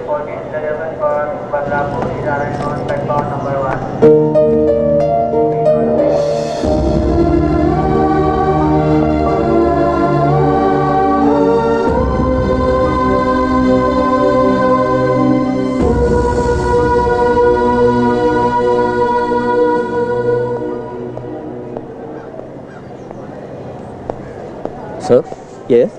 11 for Bhadrapur is arriving on platform number 1. Sir, yes.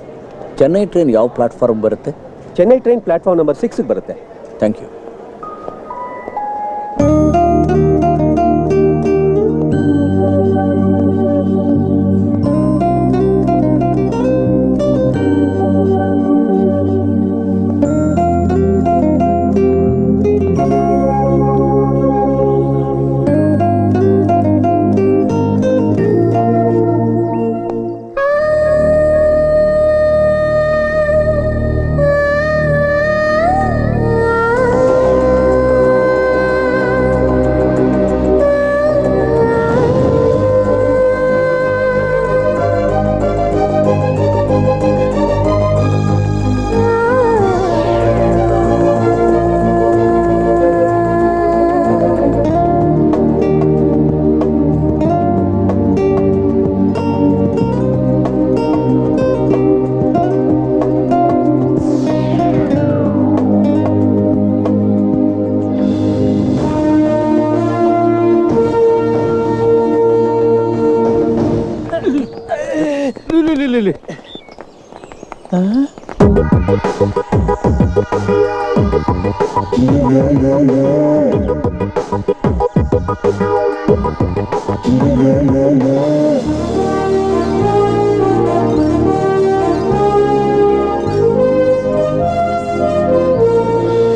Chennai train ಯಾವ platform ಬರುತ್ತೆ? Chennai train platform number 6 ಬರುತ್ತೆ. Thank you.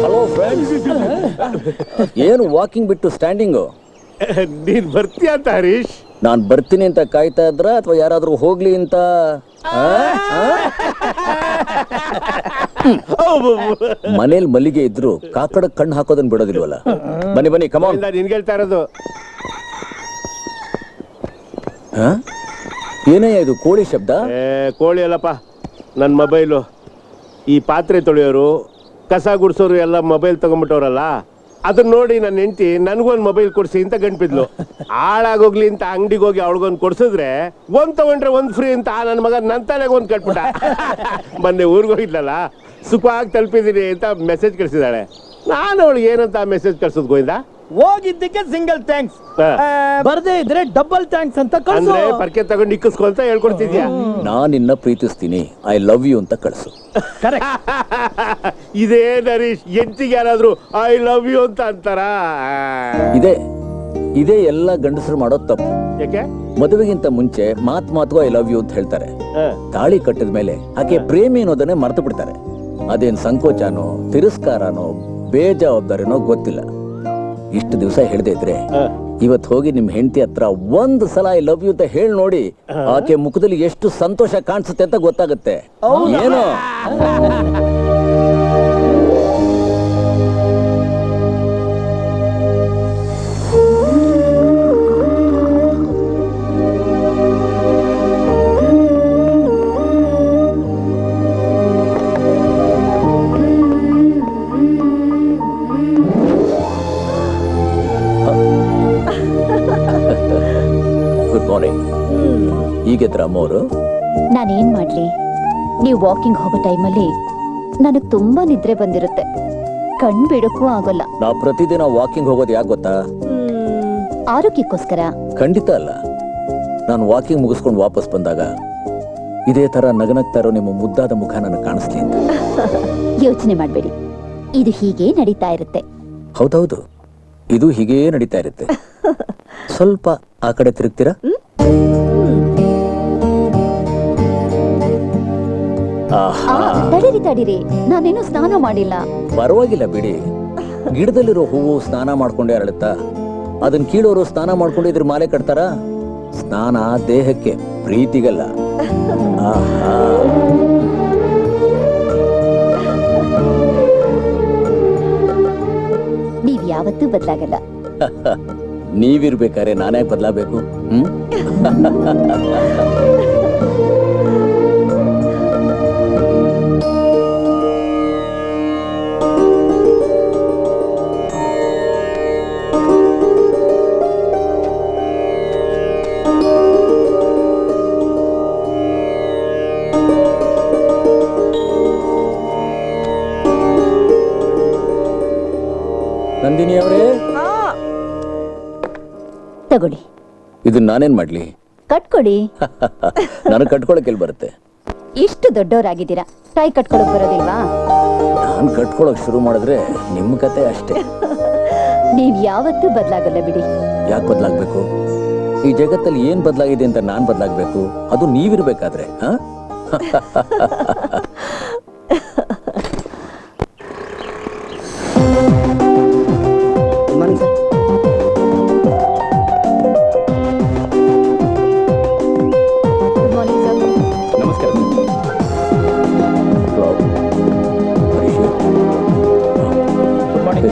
Hello friends, ಏನು walking ಬಿಟ್ಟು standing? ನೀನ್ ಬರ್ತೀಯ ಅಂತ ಹರೀಶ್? ನಾನು ಬರ್ತೀನಿ ಅಂತ ಕಾಯ್ತಾ ಇದ್ರ ಅಥವಾ ಯಾರಾದ್ರೂ ಹೋಗ್ಲಿ ಅಂತ? ಮನೇಲಿ ಮಲ್ಲಿಗೆ ಇದ್ರು ಕಾಕಡ ಕಣ್ಣು ಹಾಕೋದನ್ನ ಬಿಡೋದಿಲ್ವಲ್ಲ. ಬನ್ನಿ ಬನ್ನಿ, ಕಮಾನ್. ನಿನ್ಗೆ ಹೇಳ್ತಾ ಇರೋದು. ಏನಯ್ಯ ಇದು ಕೋಳಿ ಶಬ್ದ? ಕೋಳಿ ಅಲ್ಲಪ್ಪ, ನನ್ನ ಮೊಬೈಲು. ಈ ಪಾತ್ರೆ ತೊಳೆಯೋರು, ಕಸ ಗುಡ್ಸೋರು ಎಲ್ಲ ಮೊಬೈಲ್ ತಗೊಂಡ್ಬಿಟ್ಟವ್ರಲ್ಲ, ಅದನ್ನ ನೋಡಿ ನನ್ನ ಹೆಂಡತಿ ನನ್ಗೊಂದು ಮೊಬೈಲ್ ಕೊಡ್ಸಿ ಅಂತ ಗಂಟ್ಬಿದ್ಲು. ಹಾಳಾಗೋಗ್ಲಿ ಅಂತ ಅಂಗಡಿಗೆ ಹೋಗಿ ಅವಳಿಗೊಂದು ಕೊಡ್ಸಿದ್ರೆ ಒಂದ್ ತಗೊಂಡ್ರೆ ಒಂದ್ ಫ್ರೀ ಅಂತ ನನ್ನ ಮಗ ನನ್ನ ತಲೆಗೆ ಒಂದ್ ಕಟ್ಬಿಟ್ಟ. ಮೊನ್ನೆ ಊರಿಗೆ ಹೋಗಿದ್ಲಲ್ಲ, ಸುಖವಾಗಿ ತಲುಪಿದೀನಿ ಅಂತ ಮೆಸೇಜ್ ಕಳ್ಸಿದಾಳೆ. ನಾನು ಅವಳಿಗೆ ಏನಂತ ಮೆಸೇಜ್ ಕಳ್ಸೋದು ಗೋಯಿಂದ? ಹೋಗಿದ್ದಕ್ಕೆ ಸಿಂಗಲ್ ಥ್ಯಾಂಕ್ಸ್, ಬರ್ದೇ ಇದ್ರೆ ಡಬಲ್ ಥ್ಯಾಂಕ್ಸ್ ಅಂತ ಅಂದ್ರೆ ಪರ್ಕೆ ತಗೊಂಡು ಇಕ್ಕಿಸ್ಕೊ ಅಂತ ಹೇಳ್ಕೊಡ್ತಿದ್ಯಾ? ನಾನ್ ನಿನ್ನ ಪ್ರೀತಿಸ್ತೀನಿ, ಐ ಲವ್ ಯು ಅಂತ ಕಳ್ಸು. ಇದೇ ನರೀಶ್, ಹೆಂಡತಿಗೆ ಯಾರಾದ್ರೂ ಐ ಲವ್ ಯು ಅಂತ ಅಂತಾರ? ಇದೇ ಎಲ್ಲ ಗಂಡಸರು ಮಾಡೋ ತಪ್ಪು. ಯಾಕೆ? ಮದುವೆಗಿಂತ ಮುಂಚೆ ಮಾತು ಐ ಲವ್ ಯು ಅಂತ ಹೇಳ್ತಾರೆ. ತಾಳಿ ಕಟ್ಟಿದ ಮೇಲೆ ಆಕೆ ಪ್ರೇಮಿ ಅನ್ನೋದನ್ನೇ ಮರ್ತು ಬಿಡ್ತಾರೆ. ಅದೇನ್ ಸಂಕೋಚನೋ ತಿರಸ್ಕಾರನೋ ಬೇಜವಾಬ್ದಾರಿನೋ ಗೊತ್ತಿಲ್ಲ. ಇಷ್ಟು ದಿವಸ ಹೇಳ್ದೆ ಇದ್ರೆ ಇವತ್ತು ಹೋಗಿ ನಿಮ್ ಹೆಂಡತಿ ಹತ್ರ ಒಂದ್ ಸಲ ಐ ಲವ್ ಯು ಅಂತ ಹೇಳಿ ನೋಡಿ, ಆಕೆ ಮುಖದಲ್ಲಿ ಎಷ್ಟು ಸಂತೋಷ ಕಾಣಿಸುತ್ತೆ ಅಂತ ಗೊತ್ತಾಗುತ್ತೆ. ಏನೋ ಈಗೆದ್ರ ಅಮ್ಮೋರು? ನಾನೇನ್ ಮಾಡ್ಲಿ, ನೀವು ವಾಕಿಂಗ್ ಹೋಗೋ ಟೈಮಲ್ಲಿ ನನಗ್ ತುಂಬಾ ನಿದ್ರೆ ಬಂದಿರುತ್ತೆ, ಕಣ್ ಬಿಡಕ್ಕೂ ಆಗೋಲ್ಲ. ನಾ ಪ್ರತಿದಿನ ವಾಕಿಂಗ್ ಹೋಗೋದು ಯಾಕೆ ಗೊತ್ತಾ? ಆರೋಗ್ಯಕ್ಕೋಸ್ಕರ? ಖಂಡಿತ ಅಲ್ಲ. ನಾನು ವಾಕಿಂಗ್ ಮುಗಿಸ್ಕೊಂಡು ವಾಪಸ್ ಬಂದಾಗ ಇದೇ ತರ ನಗನಗ್ತಾ ಇರೋ ನಿಮ್ಮ ಮುದ್ದಾದ ಮುಖ ನನಗೆ ಕಾಣಿಸ್ಲಿ ಅಂತ. ಯೋಚನೆ ಮಾಡ್ಬೇಡಿ, ಇದು ಹೀಗೆ ನಡೀತಾ ಇರುತ್ತೆ. ಹೌದೌದು, ಇದು ಹೀಗೇ ನಡೀತಾ ಇರುತ್ತೆ. ಸ್ವಲ್ಪ ಆ ಕಡೆ ತಿರುಗ್ತೀರಾ? ತಡೀರಿ, ನಾನೇನು ಸ್ನಾನ ಮಾಡಿಲ್ಲ. ಪರವಾಗಿಲ್ಲ ಬಿಡಿ, ಗಿಡದಲ್ಲಿರೋ ಹೂವು ಸ್ನಾನ ಮಾಡ್ಕೊಂಡೇ ಅರಳುತ್ತಾ? ಅದನ್ನ ಕೀಳೋರು ಸ್ನಾನ ಮಾಡ್ಕೊಂಡಿದ್ರೆ ಮಾಲೆ ಕಟ್ತಾರ? ಸ್ನಾನ ದೇಹಕ್ಕೆ, ಪ್ರೀತಿಗಲ್ಲ. ನೀವ್ ಯಾವತ್ತೂ ಬದಲಾಗಲ್ಲ. ನೀವಿರ್ಬೇಕಾದ್ರೆ ನಾನ್ಯಾಕೆ ಬದಲಾಗಬೇಕು? ನಂದಿನಿ ಅವರೇ, ತಗೊಳ್ಳಿ. ಇದನ್ನ ನಾನೇನ್ ಮಾಡ್ಲಿ? ಕಟ್ಕೊಡಿ. ನನಗೆ ಕಟ್ಕೊಳಕ್ ಎಲ್ಲಿ ಬರುತ್ತೆ? ಇಷ್ಟು ದೊಡ್ಡವರಾಗಿದ್ದೀರಾ, ಕೈ ಕಟ್ಕೊಳಕ್ ಬರೋದಿಲ್ವಾ? ನಾನು ಕಟ್ಕೊಳಕ್ ಶುರು ಮಾಡಿದ್ರೆ ನಿಮ್ಮ ಕತೆ ಅಷ್ಟೇ. ನೀವ್ ಯಾವತ್ತೂ ಬದಲಾಗಲ್ಲ ಬಿಡಿ. ಯಾಕೆ ಬದಲಾಗ್ಬೇಕು? ಈ ಜಗತ್ತಲ್ಲಿ ಏನ್ ಬದಲಾಗಿದೆ ಅಂತ ನಾನ್ ಬದಲಾಗ್ಬೇಕು? ಅದು ನೀವಿರ್ಬೇಕಾದ್ರೆ. Good morning sir. ನಮಸ್ಕಾರ. Good morning.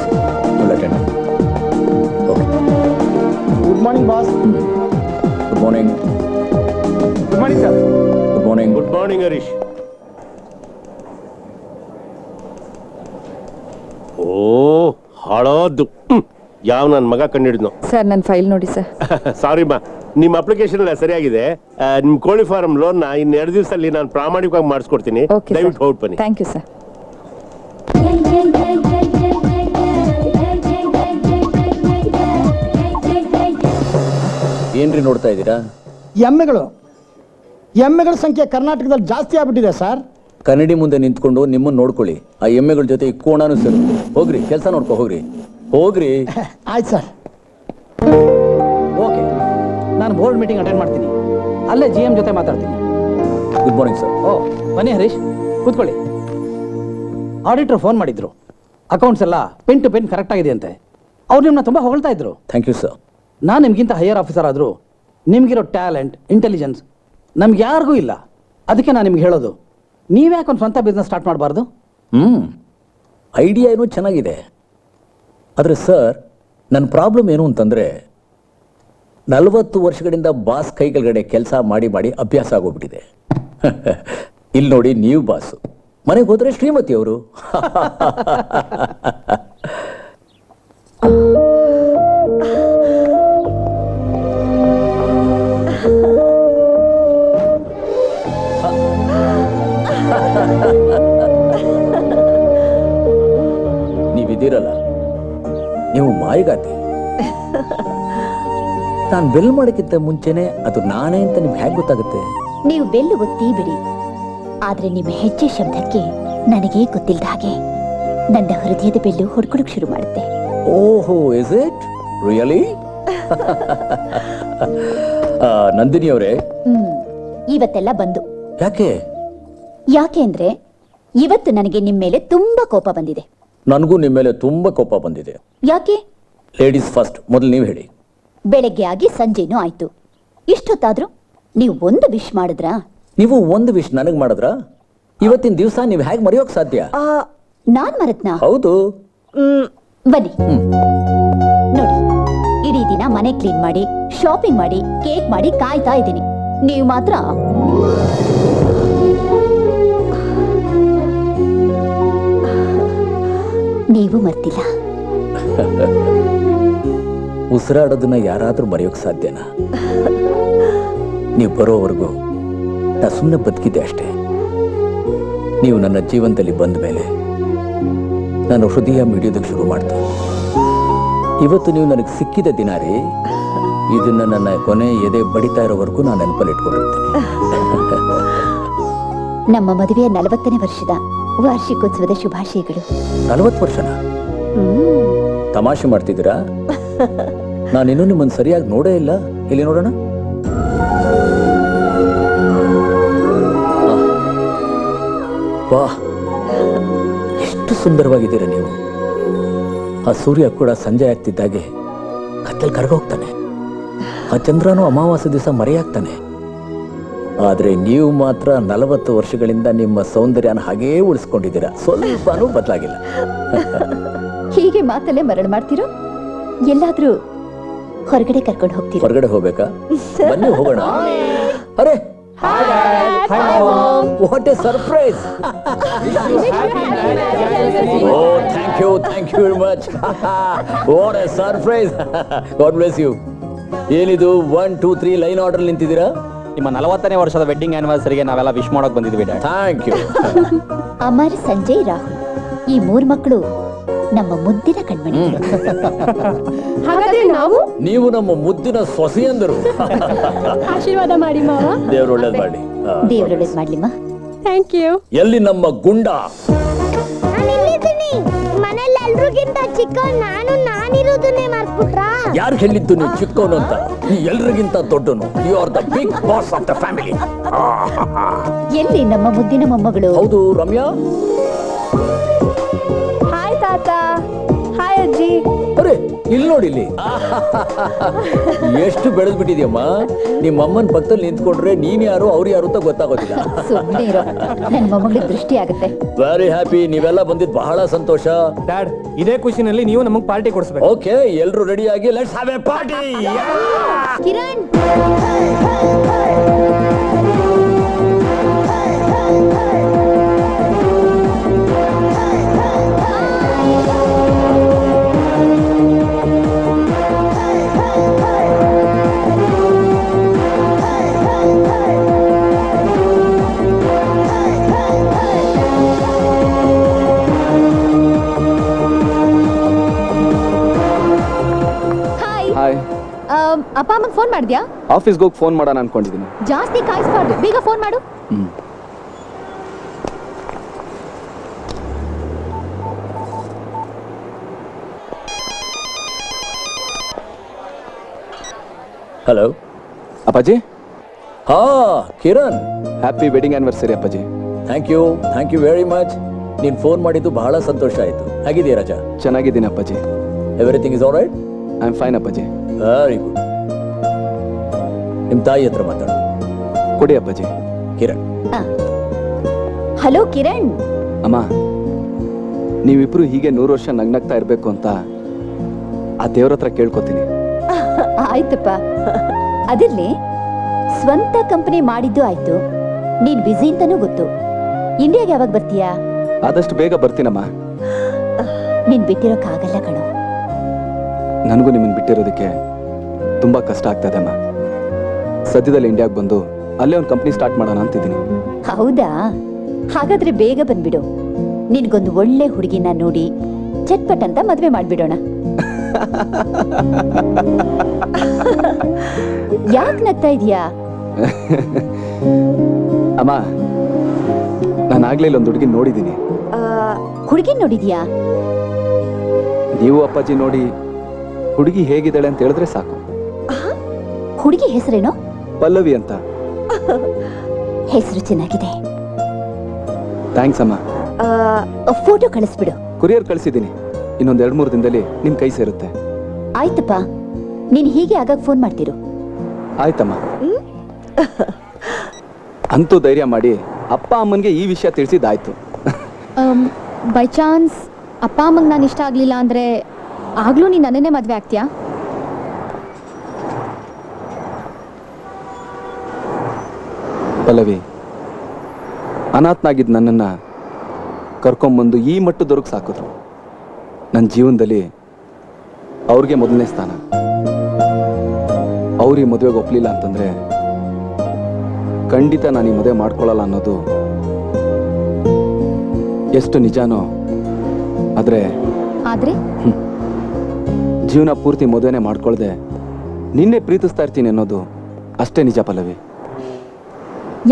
Good morning boss. Good morning. Good morning sir. Good morning. Good morning Harish. ಓ ಹಾಳೋದು. ಯಾವ ನನ್ನ ಮಗ ಕಂಡಿಡಿದ್ನೋ. ಸರ್ ನನ್ನ ಫೈಲ್ ನೋಡಿ ಸರ್. ಸಾರಿ ಮಾ, ನಿಮ್ಮ ಅಪ್ಲಿಕೇಶನ್ ಎಲ್ಲ ಸರಿಯಾಗಿದೆ. ನಿಮ್ಮ ಕೋಳಿ ಫಾರ್ಮ್ ಲೋನ್ನ ಇನ್ನು 2 ದಿವಸದಲ್ಲಿ ನಾನು ಪ್ರಾಮಾಣಿಕವಾಗಿ ಮಾಡಿಸ್ಕೊಡ್ತೀನಿ. ಓಕೆ ದಯವಿಟ್ಟು ಹೊರಟು ಬನ್ನಿ. Thank you sir. ಏನ್ರಿ ನೋಡ್ತಾ ಇದ್ದೀರಾ? ಎಮ್ಮೆಗಳ ಸಂಖ್ಯೆ ಕರ್ನಾಟಕದಲ್ಲಿ ಜಾಸ್ತಿ ಆಗ್ಬಿಟ್ಟಿದೆ ಸರ್. ಕನ್ನಡಿ ಮುಂದೆ ನಿಂತ್ಕೊಂಡು ನಿಮ್ಮನ್ನ ನೋಡ್ಕೊಳ್ಳಿ. ಆ ಎಮ್ಮೆಗಳ ಜೊತೆ ಈ ಕೋಣಾನು ಸೇರುತ್ತೆ. ಹೋಗ್ರಿ, ಕೆಲಸ ನೋಡ್ಕೊ ಹೋಗ್ರಿ. ಹೋಗ್ರಿ. ಆಯ್ತು ಸರ್. ಓಕೆ, ನಾನು ಬೋರ್ಡ್ ಮೀಟಿಂಗ್ ಅಟೆಂಡ್ ಮಾಡ್ತೀನಿ. ಅಲ್ಲೇ GM ಜೊತೆ ಮಾತಾಡ್ತೀನಿ. Good morning sir. ಓ ಬನ್ನಿ ಹರೀಶ್, ಕೂತ್ಕೊಳ್ಳಿ. ಆಡಿಟರ್ ಫೋನ್ ಮಾಡಿದ್ರು. ಅಕೌಂಟ್ಸ್ ಎಲ್ಲ ಪೆನ್ ಟು ಪೆನ್ ಕರೆಕ್ಟ್ ಆಗಿದೆ ಅಂತೆ. ಅವ್ರು ನಿಮ್ಮನ್ನ ತುಂಬ ಹೊಗಳ್ತಾ ಇದ್ರು. Thank you sir. ನಾನು ನಿಮ್ಗಿಂತ ಹೈಯರ್ ಆಫೀಸರ್ ಆದರೂ ನಿಮ್ಗಿರೋ ಟ್ಯಾಲೆಂಟ್, ಇಂಟೆಲಿಜೆನ್ಸ್ ನಮ್ಗೆ ಯಾರಿಗೂ ಇಲ್ಲ. ಅದಕ್ಕೆ ನಾನು ನಿಮ್ಗೆ ಹೇಳೋದು, ನೀವ್ಯಾಕೆ ಒಂದು ಸ್ವಂತ ಬಿಸ್ನೆಸ್ ಸ್ಟಾರ್ಟ್ ಮಾಡಬಾರ್ದು? ಐಡಿಯಾ ಏನೋ ಚೆನ್ನಾಗಿದೆ. ಆದರೆ ಸರ್, ನನ್ನ ಪ್ರಾಬ್ಲಮ್ ಏನು ಅಂತಂದರೆ 40 ವರ್ಷಗಳಿಂದ ಬಾಸ್ ಕೈ ಕೆಳಗಡೆ ಕೆಲಸ ಮಾಡಿ ಮಾಡಿ ಅಭ್ಯಾಸ ಆಗೋಗ್ಬಿಟ್ಟಿದೆ. ಇಲ್ಲಿ ನೋಡಿ, ನೀವು ಬಾಸು, ಮನೆಗೆ ಹೋದರೆ ಶ್ರೀಮತಿ ಅವರು. ನೀವಿದ್ದೀರಲ್ಲ, ನೀವು ಮಾಯಗಾತಿ. ನಾನು ಬೆಲ್ ಮಾಡೋಕ್ಕಿಂತ ಮುಂಚೆನೆ ಅದು ನಾನೇ ಅಂತ ನಿಮ್ಗೆ ಹೇಗೆ ಗೊತ್ತಾಗುತ್ತೆ? ನೀವು ಬೆಲ್ಲು ಒತ್ತಿ ಬಿಡಿ, ಆದ್ರೆ ನಿಮ್ಮ ಹೆಜ್ಜೆ ಶಬ್ದಕ್ಕೆ ನನಗೆ ಗೊತ್ತಿಲ್ಲದ ಹಾಗೆ ನನ್ನ ಹೃದಯದ ಬೆಲ್ಲು ಹೊಡ್ಕೊಳಕ್ ಶುರು ಮಾಡುತ್ತೆ. ಓಹೋ, ಇಸ್ ಇಟ್ ರಿಯಲಿ? ನಂದಿನಿ ಅವರೇ, ಇವತ್ತೆಲ್ಲ ಬಂದು ಯಾಕೆ ಅಂದ್ರೆ ಇವತ್ತು ನನಗೆ ನಿಮ್ಮ ಮೇಲೆ ತುಂಬಾ ಕೋಪ ಬಂದಿದೆ. ನನಗೂ ನಿಮ್ಮ ಮೇಲೆ ತುಂಬಾ ಕೋಪ ಬಂದಿದೆ. ಯಾಕೆ? ಲೇಡೀಸ್ ಫಸ್ಟ್, ಮೊದಲು ನೀವು ಹೇಳಿ. ಬೆಳಗ್ಗೆ ಆಗಿ ಸಂಜೆನೂ ಆಯ್ತು, ಇಷ್ಟೊತ್ತಾದ್ರೂ ನೀವು ಒಂದು ವಿಶ್ ಮಾಡಿದ್ರಾ? ನೀವು ಒಂದು ವಿಶ್ ನನಗೆ ಮಾಡಿದ್ರ? ಇವತ್ತಿನ ದಿವಸ ನೀವು ಹೇಗೆ ಮರೆಯೋಕ್ ಸಾಧ್ಯ? ನಾನ್ ಮರೆತ್ನಾ? ಹೌದು. ಬನ್ನಿ ನೋಡಿ, ಇಡೀ ದಿನ ಮನೆ ಕ್ಲೀನ್ ಮಾಡಿ, ಶಾಪಿಂಗ್ ಮಾಡಿ, ಕೇಕ್ ಮಾಡಿ ಕಾಯ್ತಾ ಇದ್ದೀನಿ. ನೀವು ಮಾತ್ರ ನೀವು ಮರ್ತಿಲ್ಲ. ಉಸಿರಾಡೋದನ್ನ ಯಾರಾದ್ರೂ ಮರೆಯೋಕ್ ಸಾಧ್ಯನಾ? ನೀವು ಬರೋವರೆಗೂ ನಾ ಸುಮ್ಮನೆ ಬದುಕಿದ್ದೆ ಅಷ್ಟೇ. ನೀವು ನನ್ನ ಜೀವನದಲ್ಲಿ ಬಂದ ಮೇಲೆ ನಾನು ಹೃದಯ ಮಿಡಿಯೋದಕ್ಕೆ ಶುರು ಮಾಡ್ತೆ. ಇವತ್ತು ನೀವು ನನಗೆ ಸಿಕ್ಕಿದ ದಿನ ರೀ. ಇದನ್ನ ನನ್ನ ಕೊನೆ ಎದೆ ಬಡಿತಾ ಇರೋವರೆಗೂ ನಾನು ನೆನಪಲ್ಲಿ ಇಟ್ಕೊಂಡಿರ್ತೀನಿ. ನಮ್ಮ ಮದುವೆಯ 40ನೇ ವರ್ಷದ ವಾರ್ಷಿಕೋತ್ಸವದ ಶುಭಾಶಯಗಳು. 40 ವರ್ಷನ? ತಮಾಷೆ ಮಾಡ್ತಿದ್ದೀರಾ? ನಾನಿನ್ನೂ ನಿಮ್ಮನ್ನು ಸರಿಯಾಗಿ ನೋಡೇ ಇಲ್ಲ. ಇಲ್ಲಿ ನೋಡೋಣ. ವಾಹ್, ಎಷ್ಟು ಸುಂದರವಾಗಿದ್ದೀರಾ ನೀವು. ಆ ಸೂರ್ಯ ಕೂಡ ಸಂಜೆ ಆಗ್ತಿದ್ದಾಗೆ ಕತ್ತಲ್ ಕರಗೋಗ್ತಾನೆ. ಆ ಚಂದ್ರನೂ ಅಮಾವಾಸ್ಯ ದಿವಸ ಮರೆಯಾಗ್ತಾನೆ. ಆದ್ರೆ ನೀವು ಮಾತ್ರ 40 ವರ್ಷಗಳಿಂದ ನಿಮ್ಮ ಸೌಂದರ್ಯನ ಹಾಗೇ ಉಳಿಸ್ಕೊಂಡಿದ್ದೀರಾ. ಸ್ವಲ್ಪನೂ ಬದಲಾಗಿಲ್ಲ. ಹೀಗೆ ಮಾತಲ್ಲೇ ಮರಣ ಮಾಡ್ತಿರೋ? ಎಲ್ಲಾದ್ರೂ ಹೊರಗಡೆ ಕರ್ಕೊಂಡು ಹೋಗ್ತೀರಾ? ಹೊರಗಡೆ ಹೋಗ್ಬೇಕಾ? ಬನ್ನಿ ಹೋಗೋಣ. ಅರೆ, what A surprise! Oh, thank you very much. What a surprise. God bless you. ಏನಿದು 1 2 3 ಲೈನ್ ಆರ್ಡರ್ ನಿಂತಿದ್ದೀರಾ? ನಿಮ್ಮ 40ನೇ ವರ್ಷದ ವೆಡ್ಡಿಂಗ್ ಆನಿವರ್ಸರಿಗೆ ನಾವೆಲ್ಲ ವಿಶ್ ಮಾಡೋಕೆ ಬಂದಿದ್ವಿ. Thank you. ಅಮರ್, ಸಂಜಯ್, ರಾಹುಲ್, ಈ 3 ಮಕ್ಕಳು ನಮ್ಮ ಮುದ್ದಿನ ಕಣ್ಮಣಿ. ಹಾಗಾದ್ರೆ ನಾವು ನೀವು ನಮ್ಮ ಮುದ್ದಿನ ಸೊಸೆಯಂದರು. ಆಶೀರ್ವಾದ ಮಾಡಿ ಮಾವ. ದೇವ್ರು ಒಳ್ಳೇದ್ ಮಾಡಿ. ದೇವ್ರ ಒಳ್ಳೇದ್ ಮಾಡ್ಲಿಮ್ಮ. Thank you. ಎಲ್ಲಿ ನಮ್ಮ ಗುಂಡ? ಮನೇಲಿ ಎಲ್ರಿಗಿಂತ ಚಿಕ್ಕ ನಾನಿರೋದನ್ನೇ ಮರ್ತ್ಬಿಟ್ರಾ? ಯಾರು ಹೇಳಿದ್ದು ನೀವು ಚಿಕ್ಕವನು ಅಂತ? ನೀ ಎಲ್ರಿಗಿಂತ ದೊಡ್ಡನು. You are the big boss of the family. ಎಲ್ಲಿ ನಮ್ಮ ಮುದ್ದಿನ ಮೊಮ್ಮಗಳು? ಹೌದು ರಮ್ಯಾ. ಹಾಯ್ ತಾತ. ಹಾಯ್ ಅಜ್ಜಿ. ಅರೆ ಇಲ್ಲಿ ನೋಡಿ ಇಲ್ಲಿ. ಎಷ್ಟು ಬೆಳೆದ್ ಬಿಟ್ಟಿದ್ಯಮ್ಮ. ನಿಮ್ಮ ಅಮ್ಮನ ಪಕ್ಕದಲ್ಲಿ ನಿಂತ್ಕೊಂಡ್ರೆ ನೀನ್ ಯಾರು ಅವ್ರು ಯಾರು ಅಂತ ಗೊತ್ತಾಗೋದಿಲ್ಲ. ಸುಮ್ಮನೆ ಇರೋ, ನನ್ ಮೊಮ್ಮಗಳಿಗೆ ದೃಷ್ಟಿ ಆಗುತ್ತೆ. Very happy. ನೀವೆಲ್ಲ ಬಂದಿದ್ ಬಹಳ ಸಂತೋಷ. ಡ್ಯಾಡ್, ಇದೇ ಖುಷಿನಲ್ಲಿ ನೀವು ನಮಗೆ ಪಾರ್ಟಿ ಕೊಡಿಸ್ಬೇಕು. ಓಕೆ, ಎಲ್ರು ರೆಡಿ ಆಗಿ let's have A party. Kiran, hi. ಅಪ್ಪ ಅಮ್ಮಂಗೆ ಫೋನ್ ಮಾಡಿದ್ಯಾ? ಆಫೀಸ್ಗೆ ಹೋಗಿ ಫೋನ್ ಮಾಡೋಣ ಅನ್ಕೊಂಡಿದ್ದೀನಿ. ಜಾಸ್ತಿ ಕಾಯಿಸ್ಬಾರ್ದು, ಬೇಗ ಫೋನ್ ಮಾಡು. ಹಲೋ ಅಪ್ಪಾಜಿ, ಹಾ ಕಿರಣ್, ಹ್ಯಾಪಿ ವೆಡ್ಡಿಂಗ್ ಆನಿವರ್ಸರಿ ಅಪ್ಪಾಜಿ. Thank you very much. ನೀನ್ ಫೋನ್ ಮಾಡಿದ್ದು ಬಹಳ ಸಂತೋಷ ಆಯ್ತು. ಹೇಗಿದೆಯಾ ರಾಜಾ? ಚೆನ್ನಾಗಿದ್ದೀನಿ ಅಪ್ಪಾಜಿ. Everything is all right? I am fine ಅಪ್ಪಾಜಿ. Very good. ನಿಮ್ ತಾಯಿ ಹತ್ರ ಮಾತಾಡು. ಕೊಡಿ ಅಪ್ಪಾಜಿ. ಕಿರಣ್. ಹಲೋ ಕಿರಣ್. ಅಮ್ಮ, ನೀವಿಬ್ರು ಹೀಗೆ 100 ವರ್ಷ ನಗ್ನಗ್ತಾ ಇರ್ಬೇಕು ಅಂತ ಆ ದೇವ್ರ ಹತ್ರ ಕೇಳ್ಕೊತೀನಿ. ಆಯ್ತಪ್ಪ. ಅದಿರ್ಲಿ, ಸ್ವಂತ ಕಂಪನಿ ಮಾಡಿದ್ದು ಆಯ್ತು. ನೀನ್ ಬ್ಯುಸಿ ಅಂತಾನೂ ಗೊತ್ತು. ಇಂಡಿಯಾಗೆ ಯಾವಾಗ ಬರ್ತೀಯಾ? ಆದಷ್ಟು ಬೇಗ ಬರ್ತೀನಮ್ಮ. ನೀನ್ ಬಿಟ್ಟಿರೋಕ್ಕಾಗಲ್ಲ ಕಣೋ. ನನಗೂ ನಿಮ್ಮನ್ನು ಬಿಟ್ಟಿರೋದಕ್ಕೆ ತುಂಬಾ ಕಷ್ಟ ಆಗ್ತದೆ ಅಮ್ಮ. ಸದ್ಯದಲ್ಲಿ ಇಂಡಿಯಾಗೆ ಬಂದು ಅಲ್ಲೇ ಒಂದು ಕಂಪ್ನಿ ಸ್ಟಾರ್ಟ್ ಮಾಡೋಣ ಅಂತಿದ್ದೀನಿ. ಹೌದಾ? ಹಾಗಾದ್ರೆ ಬೇಗ ಬಂದ್ಬಿಡು. ನಿನ್ಗೊಂದು ಒಳ್ಳೆ ಹುಡುಗಿನ ನೋಡಿ ಚಟ್ಪಟ್ ಅಂತ ಮದ್ವೆ ಮಾಡ್ಬಿಡೋಣ. ಯಾಕೆ ನಗ್ತಾ ಇದೀಯಾ? ಅಮ್ಮ, ನಾನು ಆಗ್ಲೇ ಇಲ್ಲೊಂದು ಹುಡುಗಿ ನೋಡಿದ್ದೀನಿ. ಹುಡುಗಿ ನೋಡಿದ್ಯಾ? ನೀವು ಅಪ್ಪಾಜಿ ನೋಡಿ ಹುಡುಗಿ ಹೇಗಿದ್ದಾಳೆ ಅಂತ ಹೇಳಿದ್ರೆ ಸಾಕು. ಹುಡುಗಿ ಹೆಸರೇನೋ? ಪಲ್ಲವಿ ಅಂತ. ಹೆಸರು ಚೆನ್ನಾಗಿದೆ. ಥ್ಯಾಂಕ್ಸ್ ಅಮ್ಮ. ಫೋಟೋ ಕಳಿಸ್ಬಿಡು. ಕೊರಿಯರ್ ಕಳಿಸಿದ್ದೀನಿ. ಇನ್ನೊಂದು 2-3 ದಿನದಲ್ಲಿ ನಿಮ್ ಕೈ ಸೇರುತ್ತೆ. ಆಯ್ತಪ್ಪ, ನೀನ್ ಹೀಗೆ ಆಗಾಗ ಫೋನ್ ಮಾಡ್ತಿರು. ಆಯ್ತಮ್ಮ. ಅಂತೂ ಧೈರ್ಯ ಮಾಡಿ ಅಪ್ಪ ಅಮ್ಮನಿಗೆ ಈ ವಿಷಯ ತಿಳಿಸಿದ್ದಾಯ್ತು. ಬೈ ಚಾನ್ಸ್ ಅಪ್ಪ ಅಮ್ಮಂಗೆ ನಾನು ಇಷ್ಟ ಆಗಲಿಲ್ಲ ಅಂದರೆ ಆಗಲೂ ನೀನು ನನ್ನನ್ನೇ ಮದುವೆ ಆಗ್ತೀಯಾ? ಪಲ್ಲವಿ, ಅನಾಥನಾಗಿದ್ದ ನನ್ನನ್ನು ಕರ್ಕೊಂಬಂದು ಈ ಮಟ್ಟದವರೆಗೆ ಸಾಕಿದ್ರು. ನನ್ನ ಜೀವನದಲ್ಲಿ ಅವ್ರಿಗೆ ಮೊದಲನೇ ಸ್ಥಾನ. ಅವ್ರು ಈ ಮದುವೆಗೆ ಒಪ್ಪಲಿಲ್ಲ ಅಂತಂದರೆ ಖಂಡಿತ ನಾನು ಈ ಮದುವೆ ಮಾಡ್ಕೊಳ್ಳಲ್ಲ ಅನ್ನೋದು ಎಷ್ಟು ನಿಜಾನೋ. ಆದರೆ ಜೀವನ ಪೂರ್ತಿ ಮದುವೆನೇ ಮಾಡ್ಕೊಳ್ದೆ ನಿನ್ನೆ ಪ್ರೀತಿಸ್ತಾ ಇರ್ತೀನಿ ಅನ್ನೋದು ಅಷ್ಟೇ ನಿಜ ಪಲ್ಲವಿ.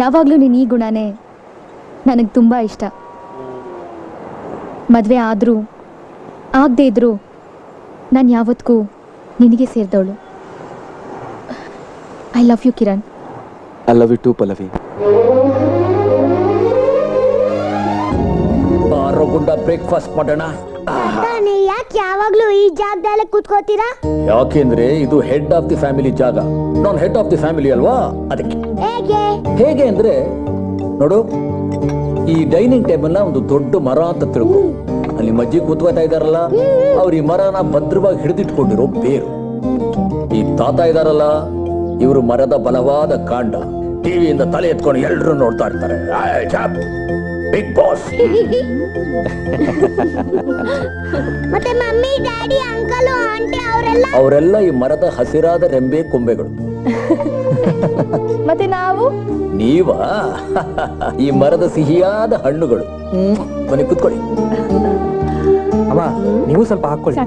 ಯಾವಾಗಲೂ ನೀನು ಈ ಗುಣನೇ ನನಗೆ ತುಂಬ ಇಷ್ಟ. ಮದುವೆ ಆದರೂ ಆಗದೆ ಇದ್ರೂ ನಾನು ಯಾವತ್ತಿಗೂ ನಿನಗೆ ಸೇರಿದವಳು. I love you Kiran. I love you too Pallavi. ಗುಂಡ ಬ್ರೇಕ್ಫಾಸ್ಟ್ ಮಾಡೋಣ. ಯಾಕೆ ಯಾವಾಗ್ಲೂ ಈ ಜಾಗದಲ್ಲೇ ಕೂತ್ಕೋತೀರಾ? ಯಾಕೆಂದ್ರೆ ಇದು ಹೆಡ್ ಆಫ್ ದಿ ಫ್ಯಾಮಿಲಿ ಜಾಗ. ನಾನು ಹೆಡ್ ಆಫ್ ದಿ ಫ್ಯಾಮಿಲಿ ಅಲ್ವಾ, ಅದಕ್ಕೆ. ಹೇಗೆ ಅಂದ್ರೆ ನೋಡು, ಈ ಡೈನಿಂಗ್ ಟೇಬಲ್ ನ ಒಂದು ದೊಡ್ಡ ಮರ ಅಂತ ತಿಳ್ಕೊ. ಅಲ್ಲಿ ಮಜ್ಜಿ ಕೂತ್ಕೋತಾ ಇದಾರಲ್ಲ, ಅವ್ರ ಈ ಮರನ ಭದ್ರವಾಗಿ ಹಿಡಿದಿಟ್ಕೊಂಡಿರೋ ಬೇರು. ಈ ತಾತ ಇದಾರಲ್ಲ, ಇವರು ಮರದ ಬಲವಾದ ಕಾಂಡ. ಟಿವಿಯಿಂದ ತಲೆ ಎತ್ಕೊಂಡು ಎಲ್ರು ನೋಡ್ತಾ ಇರ್ತಾರೆ. Big boss. ಮತ್ತೆ ಮಮ್ಮಿ, ಡ್ಯಾಡಿ, ಅಂಕಲ್, ಆಂಟಿ ಅವರೆಲ್ಲ ಈ ಮರದ ಹಸಿರಾದ ರೆಂಬೆ ಕೊಂಬೆಗಳು. ಮತ್ತೆ ನಾವು? ನೀವಾ ಈ ಮರದ ಸಿಹಿಯಾದ ಹಣ್ಣುಗಳು. ಮನೆ ಕುತ್ಕೊಳ್ಳಿ. ಅಮ್ಮ, ನೀವು ಸ್ವಲ್ಪ ಹಾಕೊಳ್ಳಿ.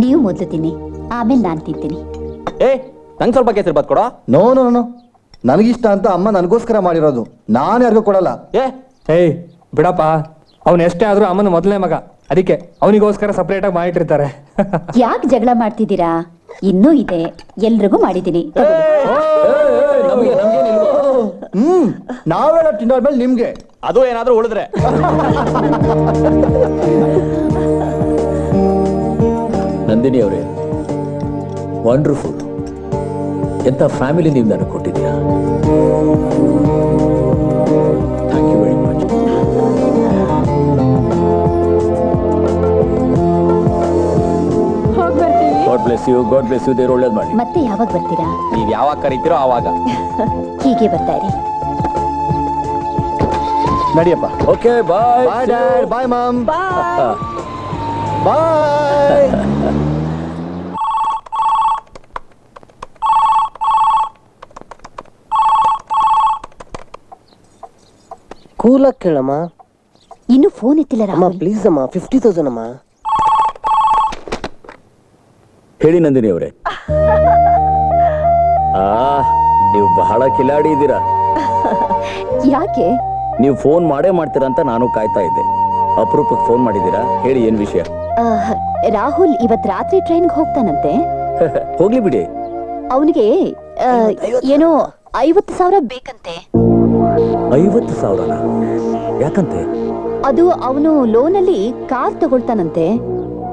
ನೀವು ಮೊದಲು ತಿನ್ನಿ, ಆಮೇಲೆ ನಾನು ತಿಂತೀನಿ. ಏ ನಂಗೆ ಸ್ವಲ್ಪ ಕೇಸರಿ ಬಾತ್ ಕೊಡೋ. ನೋ ನೋ ನೋ, ನನಗಿಷ್ಟ ಅಂತ ಅಮ್ಮ ನನಗೋಸ್ಕರ ಮಾಡಿರೋದು, ನಾನು ಯಾರಿಗೂ ಕೊಡಲ್ಲ. ಏಯ್ ಬಿಡಪ್ಪ, ಅವನು ಎಷ್ಟೇ ಆದ್ರೂ ಅಮ್ಮನ ಮೊದಲನೇ ಮಗ, ಅದಕ್ಕೆ ಅವನಿಗೋಸ್ಕರ ಸಪರೇಟ್ ಆಗಿ ಮಾಡಿಟ್ಟಿರ್ತಾರೆ. ಯಾಕೆ ಜಗಳ ಮಾಡ್ತಿದ್ದೀರಾ? ಇನ್ನೂ ಇದೆ, ಎಲ್ರಿಗೂ ಮಾಡಿದ್ದೀನಿ. ನಾವೆಲ್ಲ ತಿನ್ನೋದ್ಮೇಲೆ ನಿಮ್ಗೆ ಅದು ಏನಾದ್ರೂ ಉಳಿದ್ರೆ. ನಂದಿನಿ ಅವರೇ, ವಂಡರ್ಫುಲ್. ಎಂಥ ಫ್ಯಾಮಿಲಿ ನೀವು ನನಗೆ ಕೊಟ್ಟಿದ್ದೀರಾ. Thank you very much. God bless you, God bless you. ದೇವ್ರು ಒಳ್ಳೇದು ಮಾಡಿ. ಮತ್ತೆ ಯಾವಾಗ ಬರ್ತೀರಾ? ನೀವ್ ಯಾವಾಗ ಕರೀತೀರೋ ಆವಾಗ. ಹೀಗೆ ಬರ್ತಾ ಇರಿ. ನಡಿಯಪ್ಪ. ಓಕೆ, ಬಾಯ್. ಬಾಯ್ ಡ್ಯಾಡ್, ಬಾಯ್ ಮಾಮ್, ಬಾಯ್. ಕೂಲಾಗಿ ಕೇಳಮ್ಮ. ಇನ್ನು ಫೋನ್ ಎತ್ತಿಲ್ಲ ಅಮ್ಮ ರಾಹುಲ್. ಪ್ಲೀಸ್ ಅಮ್ಮ, 50,000 ಅಮ್ಮ. ಹೇಳಿ ನಂದಿನಿ ಅವರೇ. ನೀವು ಬಹಳ ಕಿಲಾಡಿ ಇದ್ದೀರಾ. ಯಾಕೆ? ನೀವು ಫೋನ್ ಮಾಡೇ ಮಾಡ್ತೀರಾ ಅಂತ ನಾನು ಕಾಯ್ತಾ ಇದ್ದೆ. ಅಪರೂಪಕ್ಕೆ ಫೋನ್ ಮಾಡಿದ್ದೀರಾ. ಹೇಳಿ, ಏನ್ ವಿಷಯ? ರಾಹುಲ್ ಇವತ್ ರಾತ್ರಿ ಟ್ರೈನ್ಗೆ ಹೋಗ್ತಾನಂತೆ. ಹೋಗ್ಲಿ ಬಿಡಿ. ಅವನಿಗೆ ಏನೋ 50,000 ಬೇಕಂತೆ. 50,000? ಯಾಕಂತೆ? ಅದು ಅವನು ಲೋನಲ್ಲಿ ಕಾರ್ ತಗೊಳ್ತಾನಂತೆ.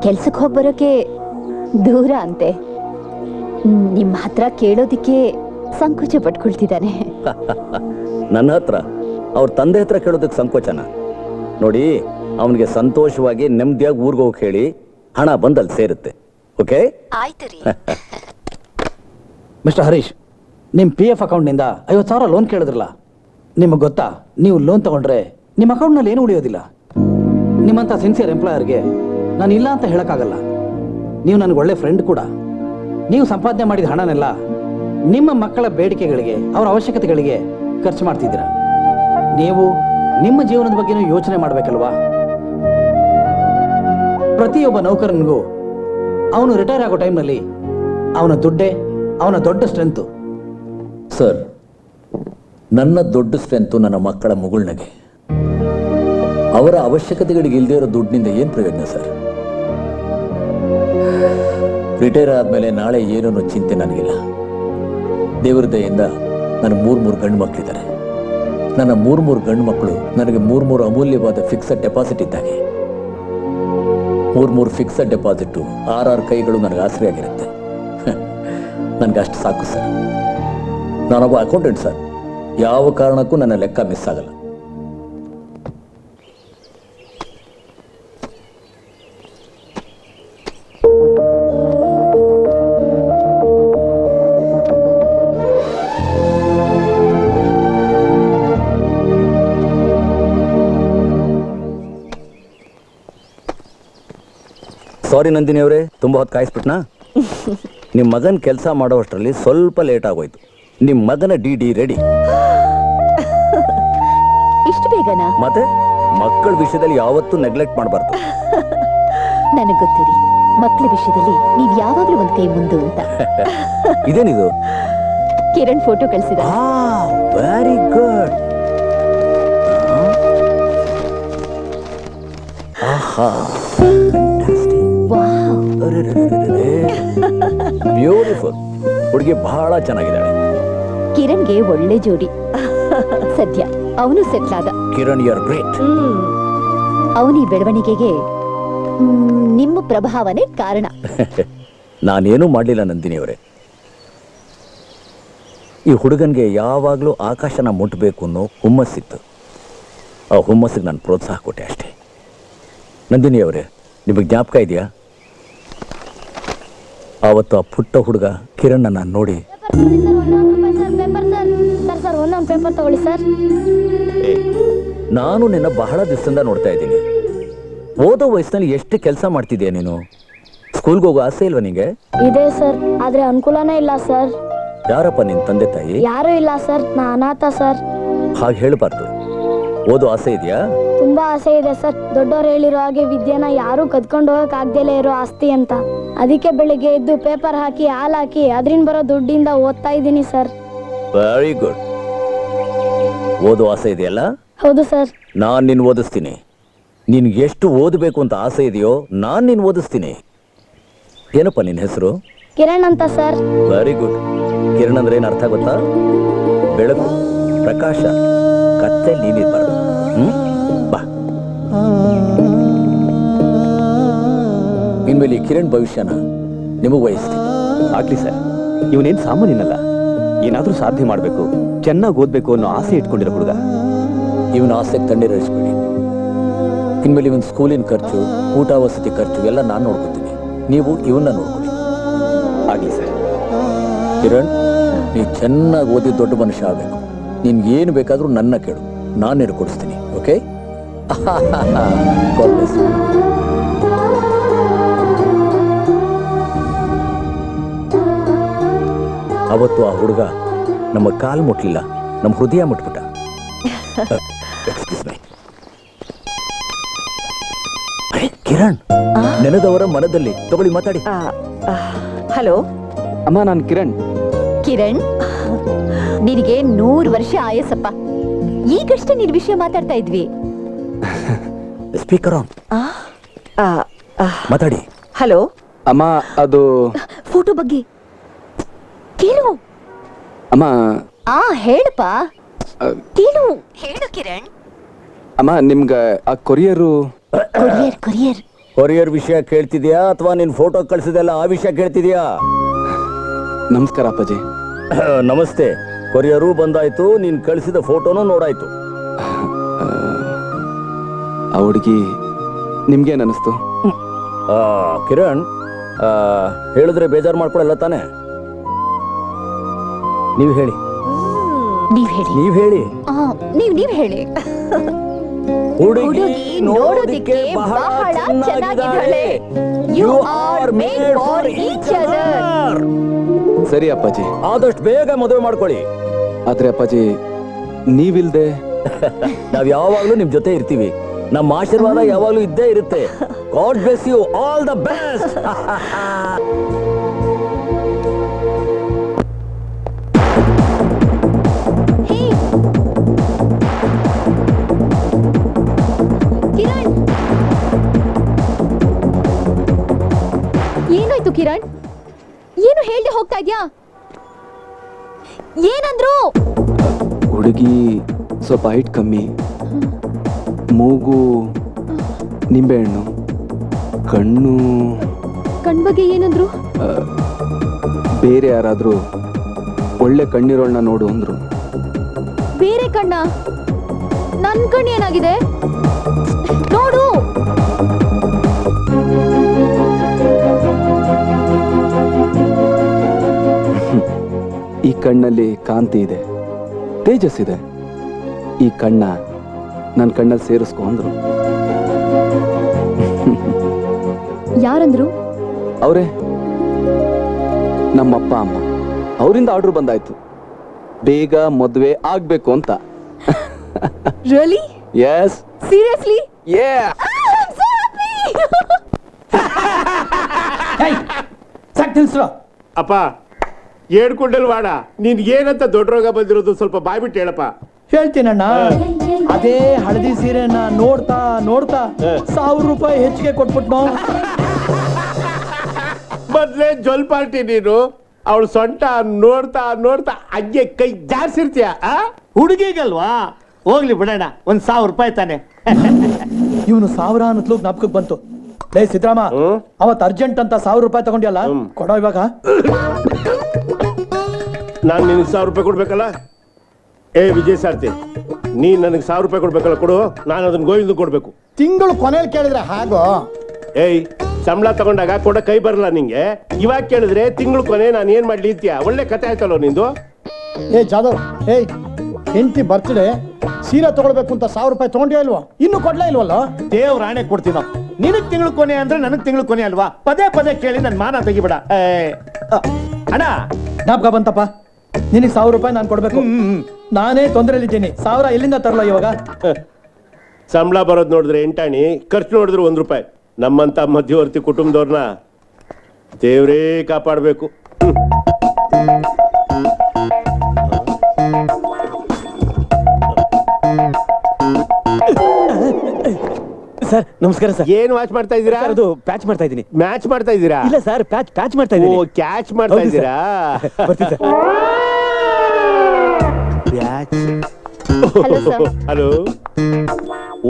ಕೆಲ್ಸಕ್ಕೆ ಹೋಗಿ ಬರೋಕೆ ದೂರ ಅಂತೆ. ನಿಮ್ಮ ಹತ್ರ ಕೇಳೋದಿಕ್ಕೆ ಸಂಕೋಚ ಪಟ್ಕೊಳ್ತಿದ್ದಾನೆ. ನನ್ನ ಹತ್ರ? ಅವ್ರ ತಂದೆ ಹತ್ರ ಕೇಳೋದಕ್ಕೆ ಸಂಕೋಚನ? ನೋಡಿ, ಅವನಿಗೆ ಸಂತೋಷವಾಗಿ ನೆಮ್ಮದಿಯಾಗಿ ಊರಿಗೆ ಹೋಗಿ ಹೇಳಿ, ಹಣ ಬಂದಲ್ಲಿ ಸೇರುತ್ತೆ. ಓಕೆ? ಆಯ್ತು ರೀ. ಮಿಸ್ಟರ್ ಹರೀಶ್, ನಿಮ್ಮ PF ಅಕೌಂಟ್ನಿಂದ 50,000 ಲೋನ್ ಕೇಳಿದ್ರಲ್ಲ, ನಿಮಗೆ ಗೊತ್ತಾ, ನೀವು ಲೋನ್ ತಗೊಂಡ್ರೆ ನಿಮ್ಮ ಅಕೌಂಟ್ನಲ್ಲಿ ಏನು ಉಳಿಯೋದಿಲ್ಲ. ನಿಮ್ಮಂಥ ಸಿನ್ಸಿಯರ್ ಎಂಪ್ಲಾಯರ್ಗೆ ನಾನು ಇಲ್ಲ ಅಂತ ಹೇಳೋಕ್ಕಾಗಲ್ಲ. ನೀವು ನನಗೆ ಒಳ್ಳೆ ಫ್ರೆಂಡ್ ಕೂಡ. ನೀವು ಸಂಪಾದನೆ ಮಾಡಿದ ಹಣನೆಲ್ಲ ನಿಮ್ಮ ಮಕ್ಕಳ ಬೇಡಿಕೆಗಳಿಗೆ, ಅವರ ಅವಶ್ಯಕತೆಗಳಿಗೆ ಖರ್ಚು ಮಾಡ್ತಿದ್ದೀರಾ. ನೀವು ನಿಮ್ಮ ಜೀವನದ ಬಗ್ಗೆನೂ ಯೋಚನೆ ಮಾಡಬೇಕಲ್ವಾ? ಪ್ರತಿಯೊಬ್ಬ ನೌಕರನಿಗೂ ಅವನು ರಿಟೈರ್ ಆಗೋ ಟೈಮ್ನಲ್ಲಿ ಅವನ ದುಡ್ಡೇ ಅವನ ದೊಡ್ಡ ಸ್ಟ್ರೆಂತು. ಸರ್, ನನ್ನ ದೊಡ್ಡ ಸ್ಟ್ರೆಂತು ನನ್ನ ಮಕ್ಕಳ ಮುಗುಳ್ನಗೆ. ಅವರ ಅವಶ್ಯಕತೆಗಳಿಗೆ ಇಲ್ಲದೆ ಇರೋ ದುಡ್ಡಿನಿಂದ ಏನು ಪ್ರಯೋಜನ ಸರ್? ರಿಟೈರ್ ಆದಮೇಲೆ ನಾಳೆ ಏನೋ ಚಿಂತೆ ನನಗಿಲ್ಲ. ದೇವರ ದಯೆಯಿಂದ ನನ್ನ 3 ಗಂಡು ಮಕ್ಕಳಿದ್ದಾರೆ. ನನ್ನ 3 ಗಂಡು ಮಕ್ಕಳು ನನಗೆ 3 ಅಮೂಲ್ಯವಾದ ಫಿಕ್ಸಡ್ ಡೆಪಾಸಿಟ್ ಇದ್ದಾಗೆ. 3 ಫಿಕ್ಸಡ್ ಡೆಪಾಸಿಟ್ಟು 6 ಕೈಗಳು ನನಗೆ ಆಸರೆಯಾಗಿರುತ್ತೆ. ನನಗೆ ಅಷ್ಟು ಸಾಕು ಸರ್. ನಾನೊಬ್ಬ ಅಕೌಂಟೆಂಟ್ ಸರ್. ಯಾವ ಕಾರಣಕ್ಕೂ ನನ್ನ ಲೆಕ್ಕ ಮಿಸ್ ಆಗಲ್ಲ. ಸಾರಿ ನಂದಿನಿ ಅವರೇ, ತುಂಬ ಹೊತ್ತು ಕಾಯಿಸ್ಬಿಟ್ನಾ? ನಿಮ್ಮ ಮಗನ ಕೆಲಸ ಮಾಡೋಷ್ಟರಲ್ಲಿ ಸ್ವಲ್ಪ ಲೇಟ್ ಆಗೋಯ್ತು. ನಿಮ್ಮ ಮಗನ DD ರೆಡಿ. ಇಷ್ಟು ಬೇಗನಾ? ಮತ್ತೆ ಮಕ್ಕಳ ವಿಷಯದಲ್ಲಿ ಯಾವತ್ತೂ ನೆಗ್ಲೆಕ್ಟ್ ಮಾಡಬಾರ್ದು. ನನಗೆ ಗೊತ್ತು ರೀ, ಮಕ್ಕಳ ವಿಷಯದಲ್ಲಿ ನೀವು ಯಾವಾಗಲೂ ಒಂದು ಕೈ ಮುಂದು ಅಂತ. ಇದೇನಿದು? ಕಿರಣ್ ಫೋಟೋ ಕಳಿಸಿದ. Very good. ಬ್ಯೂಟಿಫುಲ್. ಹುಡುಗಿ ಬಹಳ ಚೆನ್ನಾಗಿದ್ದಾಳೆ. ಕಿರಣ್ಗೆ ಒಳ್ಳೆ ಜೋಡಿ. ಸದ್ಯ ಅವನು ಸೆಟ್ಲ್ ಆದ. Kiran, you are great. ಅವನಿ ಬೆಳವಣಿಗೆಗೆ ನಿಮ್ಮ ಪ್ರಭಾವನೆ ಕಾರಣ. ನಾನೇನೂ ಮಾಡಲಿಲ್ಲ ನಂದಿನಿ ಅವರೇ. ಈ ಹುಡುಗನ್ಗೆ ಯಾವಾಗಲೂ ಆಕಾಶನ ಮುಟ್ಟಬೇಕು ಅನ್ನೋ ಹುಮ್ಮಸ್ಸಿತ್ತು. ಆ ಹುಮ್ಮಸ್ಸಿಗೆ ನಾನು ಪ್ರೋತ್ಸಾಹ ಕೊಟ್ಟೆ ಅಷ್ಟೇ. ನಂದಿನಿ ಅವರೇ, ನಿಮಗೆ ಜ್ಞಾಪಕ ಇದೆಯಾ? ಆವತ್ತು ಆ ಪುಟ್ಟ ಹುಡುಗ ಕಿರಣ್ ನಾನು ನೋಡಿ, ಪೇಪರ್ ತಗೊಳ್ಳಿ ಸರ್. ನಾನು ನಿನ್ನ ಬಹಳ ದಿವಸದಿಂದ ನೋಡ್ತಾ ಇದ್ದೀನಿ. ಓದೋ ವಯಸ್ಸಿನಲ್ಲಿ ಎಷ್ಟು ಕೆಲಸ ಮಾಡ್ತಿದ್ಯಾ ನೀನು? ಸ್ಕೂಲ್ಗೆ ಹೋಗೋ ಆಸೆ ಇಲ್ವಾ ನಿಂಗೆ? ಇದೆ ಸರ್, ಆದ್ರೆ ಅನುಕೂಲನೇ ಇಲ್ಲ ಸರ್. ಯಾರಪ್ಪ ನಿನ್ನ ತಂದೆ ತಾಯಿ? ಯಾರು ಇಲ್ಲ ಸರ್, ನಾ ಅನಾಥ ಸರ್. ಹಾಗೆ ಹೇಳಬಾರ್ದು. ಓದೋ ಆಸೆ ಇದೆಯಾ? ತುಂಬಾ ಆಸೆ ಇದೆ ಸರ್. ದೊಡ್ಡವ್ರು ಹೇಳಿರೋ ಹಾಗೆ ವಿದ್ಯೆನ ಯಾರೂ ಕದ್ಕೊಂಡು ಹೋಗಕ್ ಆಗ್ದೇಲೇ ಇರೋ ಆಸ್ತಿ ಅಂತ. ಅದಕ್ಕೆ ಬೆಳಿಗ್ಗೆ ಎದ್ದು ಪೇಪರ್ ಹಾಕಿ ಹಾಲು ಹಾಕಿ ಅದರಿಂದ ಬರೋ ದುಡ್ಡಿಂದ ಓದ್ತಾ ಇದ್ದೀನಿ ಸರ್. Very good. ಓದೋ ಆಸೆ ಇದೆಯಲ್ಲ? ಹೌದು ಸರ್. ನಾನ್ ನಿನ್ ಓದಿಸ್ತೀನಿ. ನಿನ್ಗೆ ಎಷ್ಟು ಓದಬೇಕು ಅಂತ ಆಸೆ ಇದೆಯೋ ನಾನ್ ನಿನ್ ಓದಿಸ್ತೀನಿ. ಏನಪ್ಪ ನಿನ್ ಹೆಸರು? ಕಿರಣ್ ಅಂತ ಸರ್. Very good. ಕಿರಣ್ ಅಂದ್ರೆ ಏನ್ ಅರ್ಥ ಗೊತ್ತಾ? ಬೆಳಕು, ಪ್ರಕಾಶ. ಕತ್ತೆ ನೀನಿರ್ಬಾರ್ದು. ಬಾ. ಇನ್ಮೇಲೆ ಈ ಕಿರಣ್ ಭವಿಷ್ಯನ ನಿಮಗ್ ವಹಿಸ್ತೀನಿ. ಆಗ್ಲಿ ಸರ್. ಇವನೇನ್ ಸಾಮಾನ್ಯನಲ್ಲ, ಏನಾದ್ರೂ ಸಾಧನೆ ಮಾಡ್ಬೇಕು, ಚೆನ್ನಾಗಿ ಓದ್ಬೇಕು ಅನ್ನೋ ಆಸೆ ಇಟ್ಕೊಂಡಿರೋ ಹುಡುಗ. ಇವನ ಆಸೆಗೆ ತಣ್ಣೀರಿಳಿಸ್ಬೇಡಿ. ಇನ್ಮೇಲೆ ಇವನ್ ಸ್ಕೂಲಿನ ಖರ್ಚು, ಊಟ ವಸತಿ ಖರ್ಚು ಎಲ್ಲ ನಾನು ನೋಡ್ಕೊತೀನಿ. ನೀವು ಇವನ್ನ ನೋಡ್ಕೊಳ್ಳಿ. ಆಗ್ಲಿ ಸರ್. ಕಿರಣ್, ನೀ ಚೆನ್ನಾಗಿ ಓದಿ ದೊಡ್ಡ ಮನುಷ್ಯ ಆಗಬೇಕು. ನಿನ್ಗೆ ಏನು ಬೇಕಾದ್ರೂ ನನ್ನ ಕೇಳು, ನಾನು ನಿನಗೆ ಕೊಡಿಸ್ತೀನಿ. ಓಕೆ? ಅವತ್ತು ಆ ಹುಡುಗ ನಮ್ಮ ಕಾಲು ಮುಟ್ಲಿಲ್ಲ, ನಮ್ಮ ಹೃದಯ ಮುಟ್ಬಿಟ್ಟ. Excuse me. ಕಿರಣ್, ನೆನೆದವರ ಮನದಲ್ಲಿ ತಗೊಳ್ಳಿ, ಮಾತಾಡಿ. ಹಲೋ ಅಮ್ಮ, ನಾನು ಕಿರಣ್. ಕಿರಣ್, ನಿನಗೆ 100 ವರ್ಷ ಆಯಸ್ಸಪ್ಪ. ಈಗಷ್ಟೇ ನಿನ್ ವಿಷಯ ಮಾತಾಡ್ತಾ ಇದ್ವಿ. Speaker on. ಮಾತಾಡಿ. ಹಲೋ ಅಮ್ಮ, ಅದು ಫೋಟೋ ಬಗ್ಗೆ ಕೇಳು. ಅಮ್ಮ. ಹೇಳಪ್ಪ, ಕೇಳು. ಹೇಳು ಕಿರಣ್. ಅಮ್ಮ, ನಿಮ್ಗ ಆ ಕೊರಿಯರು ಕೊರಿಯರ್ ವಿಷಯ ಕೇಳ್ತಿದ್ಯಾ ಅಥವಾ ನಿನ್ ಫೋಟೋ ಕಳ್ಸಿದೆಲ್ಲ ಆ ವಿಷಯ ಕೇಳ್ತಿದ್ಯಾ? ನಮಸ್ಕಾರ ಅಪ್ಪಾಜಿ. ನಮಸ್ತೆ. ಕೊರಿಯರು ಬಂದಾಯ್ತು, ನೀನ್ ಕಳಿಸಿದ ಫೋಟೋನು ನೋಡಾಯ್ತು. ಆ ಹುಡುಗಿ ನಿಮ್ಗೇನ್ ಅನಿಸ್ತು? ಕಿರಣ್, ಹೇಳಿದ್ರೆ ಬೇಜಾರು ಮಾಡ್ಕೊಳಲ್ಲ ತಾನೆ? ನೀವು ಹೇಳಿ. ನೀವ್ ಹೇಳಿ. ನೀವ್ ಹೇಳಿ. ಹುಡುಗಿ ನೋಡೋದಿಕ್ಕೆ ಬಹಳ ಚೆನ್ನಾಗಿದ್ದಾಳೆ. You are made for each other. ಸರಿ ಅಪ್ಪಾಜಿ, ಆದಷ್ಟು ಬೇಗ ಮದುವೆ ಮಾಡ್ಕೊಳ್ಳಿ. ಆದ್ರೆ ಅಪ್ಪಾಜಿ, ನೀವಿಲ್ದೆ ನಾವ್ ಯಾವಾಗ್ಲೂ ನಿಮ್ ಜೊತೆ ಇರ್ತೀವಿ. ನಮ್ಮ ಆಶೀರ್ವಾದ ಯಾವಾಗ್ಲೂ ಇದ್ದೇ ಇರುತ್ತೆ. God bless you. All the best. ಏನಾಯ್ತು ಕಿರಣ್? ಏನು ಹೇಳ್ದೆ ಹೋಗ್ತಾ ಇದ್ಯಾ? ಏನಂದ್ರು? ಹುಡುಗಿ ಸ್ವಲ್ಪ ಹೈಟ್ ಕಮ್ಮಿ, ಮೂಗು ನಿಂಬೆಹಣ್ಣು, ಕಣ್ಣು. ಕಣ್ ಬಗ್ಗೆ ಏನಂದ್ರು? ಬೇರೆ ಯಾರಾದ್ರೂ ಒಳ್ಳೆ ಕಣ್ಣಿರೋಳನ್ನ ನೋಡು ಅಂದ್ರು. ಬೇರೆ ಕಣ್ಣ? ನನ್ ಕಣ್ಣು ಏನಾಗಿದೆ ನೋಡು. ಈ ಕಣ್ಣಲ್ಲಿ ಕಾಂತಿ ಇದೆ, ತೇಜಸ್ಸಿದೆ. ಈ ಕಣ್ಣ ನನ್ನ ಕಣ್ಣಲ್ಲಿ ಸೇರಿಸ್ಕೊ ಅಂದ್ರು. ಯಾರಂದ್ರು? ಅವರೇ, ನಮ್ಮಪ್ಪ ಅಮ್ಮ. ಅವರಿಂದ ಆರ್ಡರ್ ಬಂದಾಯ್ತು, ಬೇಗ ಮದುವೆ ಆಗ್ಬೇಕು ಅಂತ. ರಿಯಲಿ? ಎಸ್. ಸೀರಿಯಸ್ಲಿ? ಅಪ್ಪ, ಏಡ್ಕೊಂಡಲ್ ವಾಡ, ನಿನ್ ಏನಂತ ದೊಡ್ಡ ರೋಗ ಬಂದಿರೋದು ಸ್ವಲ್ಪ ಬಾಯ್ಬಿಟ್ಟು ಹೇಳಪ್ಪ. ಹೇಳ್ತೀನಣ್ಣ. ಅದೇ ಹಳದಿ ಸೀರೆನ ನೋಡ್ತಾ ನೋಡ್ತಾ 1000 ರೂಪಾಯಿ ಹೆಚ್ಚಿಗೆ ಕೊಟ್ಬಿಟ್ನೋ. ಮೊದ್ಲೇ ಜೊಲ್ ಪಾರ್ಟಿ ನೀನು. ಅವಳು ಸೊಂಟ ನೋಡ್ತಾ ನೋಡ್ತಾ ಹಂಗೆ ಕೈ ಜಾರ್ಸಿರ್ತೀಯ. ಹುಡುಗಿಗಲ್ವಾ? ಹೋಗ್ಲಿ ಬಿಡೋಣ, 1000 ರೂಪಾಯಿ ತಾನೆ. ಇವನು 1000 ಅನ್ನತ್ಲು ಜ್ಞಾಪಕಕ್ಕೆ ಬಂತು. ಲೇ ಸಿದ್ದರಾಮ, ಅವತ್ತು ಅರ್ಜೆಂಟ್ ಅಂತ 1000 ರೂಪಾಯಿ ತಗೊಂಡ್ಯಲ್ಲ, ಕೊಡೋ ಇವಾಗ. ನಾನು ನಿನಗೆ 1000 ರೂಪಾಯಿ ಕೊಡ್ಬೇಕಲ್ಲ? ಏ ವಿಜಯ್ ಸಾರ್ತಿ, ನೀನ್ ನನಗೆ 1000 ರೂಪಾಯಿ ಕೊಡ್ಬೇಕಲ್ಲ, ಕೊಡು. ನಾನು ಅದನ್ನ ಗೋವಿಂದ ಕೊಡ್ಬೇಕು. ತಿಂಗಳು ಕೊನೆಯಲ್ಲಿ ಕೇಳಿದ್ರೆ ಹಾಗೋ? ಏಯ್, ಸಂಬಳ ತಗೊಂಡಾಗ ಕೊಡ ಕೈ ಬರಲ್ಲ ನಿಂಗೆ. ಇವಾಗ ಕೇಳಿದ್ರೆ ತಿಂಗಳು ಕೊನೆ ನಾನು ಏನ್ ಮಾಡ್ಲಿ ಅಂತೀಯ? ಒಳ್ಳೆ ಕತೆ ಆಯ್ತಲ್ಲೋ ನಿಂದು. ಏ ಜಾದವ್, ಏಯ್ ಹೆಂಡತಿ ಬರ್ತ್ಡೇ ಸೀರೆ ತಗೊಳ್ಬೇಕು ಅಂತ 1000 ರೂಪಾಯಿ ತಗೊಂಡ್ಯಾ ಇಲ್ವಾ? ಇನ್ನು ಕೊಡ್ಲಾ ಇಲ್ವಲ್ಲ? ದೇವ್ರ ಆಣೆ ಕೊಡ್ತೀನೋ. ನಿನಗ್ ತಿಂಗಳು ಕೊನೆ ಅಂದ್ರೆ ನನಗ್ ತಿಂಗಳು ಕೊನೆ ಅಲ್ವಾ? ಪದೇ ಪದೇ ಕೇಳಿ ನನ್ ಮಾನ ತೆಗಿಬೇಡ. ಅಣ್ಣ, ಜ್ಞಾಪಕ ಬಂತಪ್ಪ, ನಿನಗೆ 1000 ರೂಪಾಯಿ ನಾನು ಕೊಡ್ಬೇಕು. ನಾನೇ ತೊಂದರೆಯಲ್ಲಿದ್ದೀನಿ. 1000 ಎಲ್ಲಿಂದ ತರಲ್ಲ ಇವಾಗ? ಸಂಬಳ ಬರೋದು ನೋಡಿದ್ರೆ 8 ಆಣಿ, ಖರ್ಚು ನೋಡಿದ್ರೆ 1 ರೂಪಾಯಿ. ನಮ್ಮಂತ ಮಧ್ಯವರ್ತಿ ಕುಟುಂಬದವ್ರನ್ನ ದೇವರೇ ಕಾಪಾಡಬೇಕು. ಸರ್ ನಮಸ್ಕಾರ ಸರ್. ಏನ್ ವಾಚ್ ಮಾಡ್ತಾ ಇದ್ದೀರಾ? ಅದು ಪ್ಯಾಚ್ ಮಾಡ್ತಾ ಇದ್ದೀನಿ. ಮ್ಯಾಚ್ ಮಾಡ್ತಾ ಇದ್ದೀರಾ? ಇಲ್ಲ ಸರ್, ಪ್ಯಾಚ್ ಮಾಡ್ತಾ ಓ, ಇದ್ದೀನಿ. ಕ್ಯಾಚ್ ಮಾಡ್ತಾ ಇದ್ದೀರಾ? ಬರ್ತೀನಿ ಸರ್. Hello, sir. ಹಲೋ.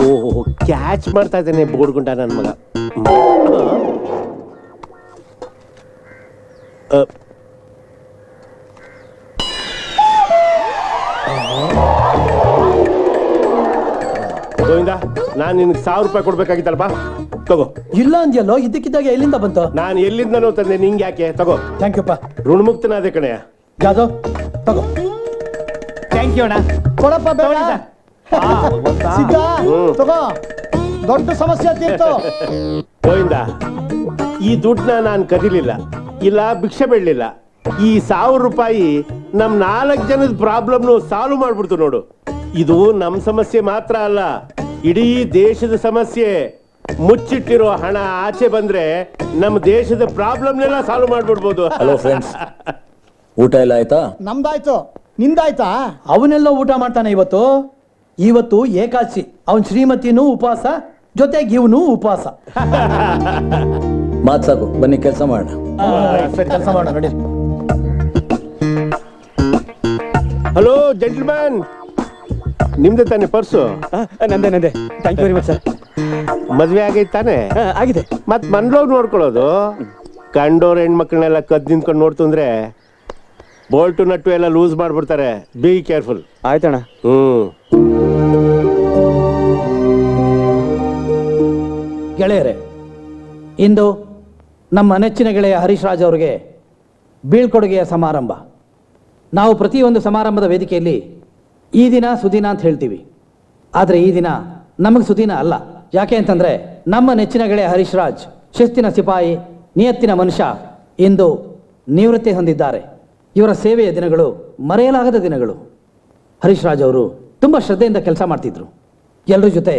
ಓ, ಕ್ಯಾಚ್ ಮಾಡ್ತಾ ಇದ್ದೇನೆ ಬೋಡ್ಗುಂಟ ನನ್ನ ಮಗ. ಗೋವಿಂದ, ನಾನು ನಿನ್ಗೆ 1000 ರೂಪಾಯಿ ಕೊಡ್ಬೇಕಾಗಿತ್ತಲ್ವಾ? ತಗೋ. ಇಲ್ಲ ಅಂದ್ಯಲ್ಲೋ, ಇದ್ದಕ್ಕಿದ್ದಾಗ ಎಲ್ಲಿಂದ ಬಂತು? ನಾನು ಎಲ್ಲಿಂದನೋ ತಂದೆ, ನಿಂಗೆ ಯಾಕೆ? ತಗೋ. Thank you. ಋಣಮುಕ್ತನಾದೆ ಕಣಯ್ಯ. ಯಾವ್ದು? ತಗೋ. ಥ್ಯಾಂಕ್ ಯು ಅಣ್ಣ. ಕೊಡಪ್ಪ ಬೇಡ. ಸಿದ್ಧ, ತಗೋ. ದೊಡ್ಡ ಸಮಸ್ಯೆ ತೀರ್ತು. ಗೋವಿಂದ, ಈ ದುಡ್ಡನ್ನ ನಾನು ಕದಿಲಿಲ್ಲ, ಇಲ್ಲ ಭಿಕ್ಷೆ ಬೇಡಲಿಲ್ಲ. ಈ 1000 ರೂಪಾಯಿ ನಮ್ 4 ಜನದ ಪ್ರಾಬ್ಲಮ್ನು ಸಾಲ್ವ್ ಮಾಡ್ಬಿಡ್ತು ನೋಡು. ಇದು ನಮ್ ಸಮಸ್ಯೆ ಮಾತ್ರ ಅಲ್ಲ, ಇಡೀ ದೇಶದ ಸಮಸ್ಯೆ. ಮುಚ್ಚಿಟ್ಟಿರೋ ಹಣ ಆಚೆ ಬಂದ್ರೆ ನಮ್ಮ ದೇಶದ ಪ್ರಾಬ್ಲಮ್ನೆಲ್ಲ ಸಾಲ್ವ್ ಮಾಡ್ಬಿಡ್ಬೋದು. ಹಲೋ ಫ್ರೆಂಡ್ಸ್, ಊಟ ಎಲ್ಲ ಆಯ್ತಾ? ನಮ್ದಾಯ್ತು, ನಿಂದಾಯ್ತಾ? ಅವನೆಲ್ಲ ಊಟ ಮಾಡ್ತಾನೆ ಇವತ್ತು ಏಕಾದಶಿ. ಅವನ್ ಶ್ರೀಮತಿನೂ ಉಪವಾಸ, ಜೊತೆಗೆ ಇವನು ಉಪವಾಸ. ಮಾತ್ ಸಾಕು, ಬನ್ನಿ ಕೆಲಸ ಮಾಡೋಣ. ಕೆಲಸ ಮಾಡೋಣ ನೋಡಿ. ಹಲೋ ಜೆಂಟಲ್ಮ್ಯಾನ್, ನಿಮ್ದೆ ತಾನೆ ಪರ್ಸು? ನಂದೇ. Thank you very much sir. ಮದ್ವೆ ಆಗೈತೆ ತಾನೆ? ಆಗಿದೆ. ಮತ್ ಮನ್ಲೋಗ್ ನೋಡ್ಕೊಳ್ಳೋದು. ಕಂಡೋರ್ ಹೆಣ್ಮಕ್ಳನ್ನೆಲ್ಲ ಕದ್ ನಿಂತ್ಕೊಂಡು ನೋಡ್ತಂದ್ರೆ ಬೋಲ್ಟು ನಟ್ಟು ಎಲ್ಲ ಲೂಸ್ ಮಾಡ್ಬಿಡ್ತಾರೆ. Be careful. ಆಯ್ತಣ್ಣ. ಗೆಳೆಯರೇ, ಇಂದು ನಮ್ಮ ನೆಚ್ಚಿನ ಗೆಳೆಯ ಹರೀಶ್ ರಾಜ್ ಅವರಿಗೆ ಬೀಳ್ಕೊಡುಗೆಯ ಸಮಾರಂಭ. ನಾವು ಪ್ರತಿಯೊಂದು ಸಮಾರಂಭದ ವೇದಿಕೆಯಲ್ಲಿ ಈ ದಿನ ಸುದಿನ ಅಂತ ಹೇಳ್ತೀವಿ. ಆದರೆ ಈ ದಿನ ನಮಗೆ ಸುದಿನ ಅಲ್ಲ. ಯಾಕೆ ಅಂತಂದರೆ ನಮ್ಮ ನೆಚ್ಚಿನ ಗೆಳೆಯ ಹರೀಶ್ ರಾಜ್ ಶಿಸ್ತಿನ ಸಿಪಾಯಿ, ನಿಯತ್ತಿನ ಮನುಷ್ಯ, ಇಂದು ನಿವೃತ್ತಿ ಹೊಂದಿದ್ದಾರೆ. ಇವರ ಸೇವೆಯ ದಿನಗಳು ಮರೆಯಲಾಗದ ದಿನಗಳು. ಹರೀಶ್ ರಾಜ್ ಅವರು ತುಂಬ ಶ್ರದ್ಧೆಯಿಂದ ಕೆಲಸ ಮಾಡ್ತಿದ್ರು. ಎಲ್ಲರ ಜೊತೆ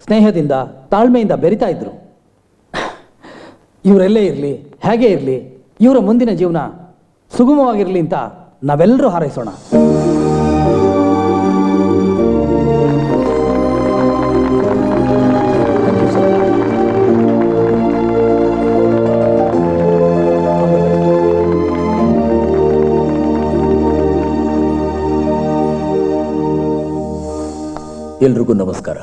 ಸ್ನೇಹದಿಂದ, ತಾಳ್ಮೆಯಿಂದ ಬೆರಿತಾ ಇದ್ರು. ಇವರೆಲ್ಲೇ ಇರಲಿ, ಹೇಗೆ ಇರಲಿ, ಇವರ ಮುಂದಿನ ಜೀವನ ಸುಗಮವಾಗಿರಲಿ ಅಂತ ನಾವೆಲ್ಲರೂ ಹಾರೈಸೋಣ. ಎಲ್ರಿಗೂ ನಮಸ್ಕಾರ.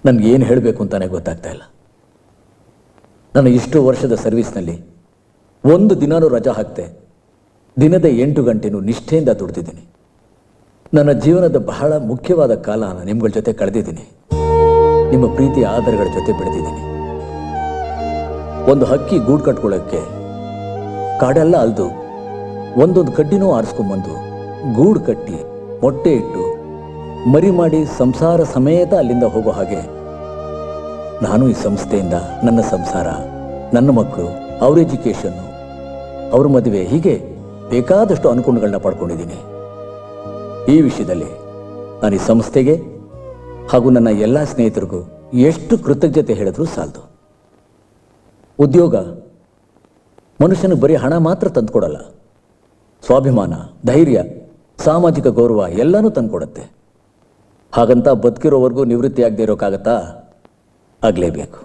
ನನ್ಗೆ ಏನು ಹೇಳಬೇಕು ಅಂತಾನೆ ಗೊತ್ತಾಗ್ತಾ ಇಲ್ಲ. ನನ್ನ ಇಷ್ಟು ವರ್ಷದ ಸರ್ವಿಸ್ನಲ್ಲಿ ಒಂದು ದಿನಾನೂ ರಜಾ ಹಾಕ್ತೆ ದಿನದ 8 ಗಂಟೆನೂ ನಿಷ್ಠೆಯಿಂದ ದುಡ್ದಿದ್ದೀನಿ. ನನ್ನ ಜೀವನದ ಬಹಳ ಮುಖ್ಯವಾದ ಕಾಲನ ನಿಮ್ಗಳ ಜೊತೆ ಕಳೆದಿದ್ದೀನಿ. ನಿಮ್ಮ ಪ್ರೀತಿಯ ಆಧಾರಗಳ ಜೊತೆ ಬೆಳೆದಿದ್ದೀನಿ. ಒಂದು ಹಕ್ಕಿ ಗೂಡು ಕಟ್ಕೊಳ್ಳೋಕ್ಕೆ ಕಾಡೆಲ್ಲ ಅಲ್ದು ಒಂದೊಂದು ಕಡ್ಡಿನೂ ಆರಿಸ್ಕೊಂಬಂದು ಗೂಡು ಕಟ್ಟಿ ಮೊಟ್ಟೆ ಇಟ್ಟು ಮರಿ ಮಾಡಿ ಸಂಸಾರ ಸಮೇತ ಅಲ್ಲಿಂದ ಹೋಗೋ ಹಾಗೆ ನಾನು ಈ ಸಂಸ್ಥೆಯಿಂದ ನನ್ನ ಸಂಸಾರ, ನನ್ನ ಮಕ್ಕಳು, ಅವ್ರ ಎಜುಕೇಷನ್ನು, ಅವ್ರ ಮದುವೆ, ಹೀಗೆ ಬೇಕಾದಷ್ಟು ಅನುಕೂಲಗಳನ್ನ ಪಡ್ಕೊಂಡಿದ್ದೀನಿ. ಈ ವಿಷಯದಲ್ಲಿ ನಾನು ಈ ಸಂಸ್ಥೆಗೆ ಹಾಗೂ ನನ್ನ ಎಲ್ಲ ಸ್ನೇಹಿತರಿಗೂ ಎಷ್ಟು ಕೃತಜ್ಞತೆ ಹೇಳಿದ್ರೂ ಸಾಲದು. ಉದ್ಯೋಗ ಮನುಷ್ಯನಿಗೆ ಬರೀ ಹಣ ಮಾತ್ರ ತಂದುಕೊಡಲ್ಲ, ಸ್ವಾಭಿಮಾನ, ಧೈರ್ಯ, ಸಾಮಾಜಿಕ ಗೌರವ ಎಲ್ಲನೂ ತಂದುಕೊಡುತ್ತೆ. ಹಾಗಂತ ಬದುಕಿರೋವರೆಗೂ ನಿವೃತ್ತಿ ಆಗದೆ ಇರೋಕ್ಕಾಗತ್ತಾ? ಆಗಲೇಬೇಕು.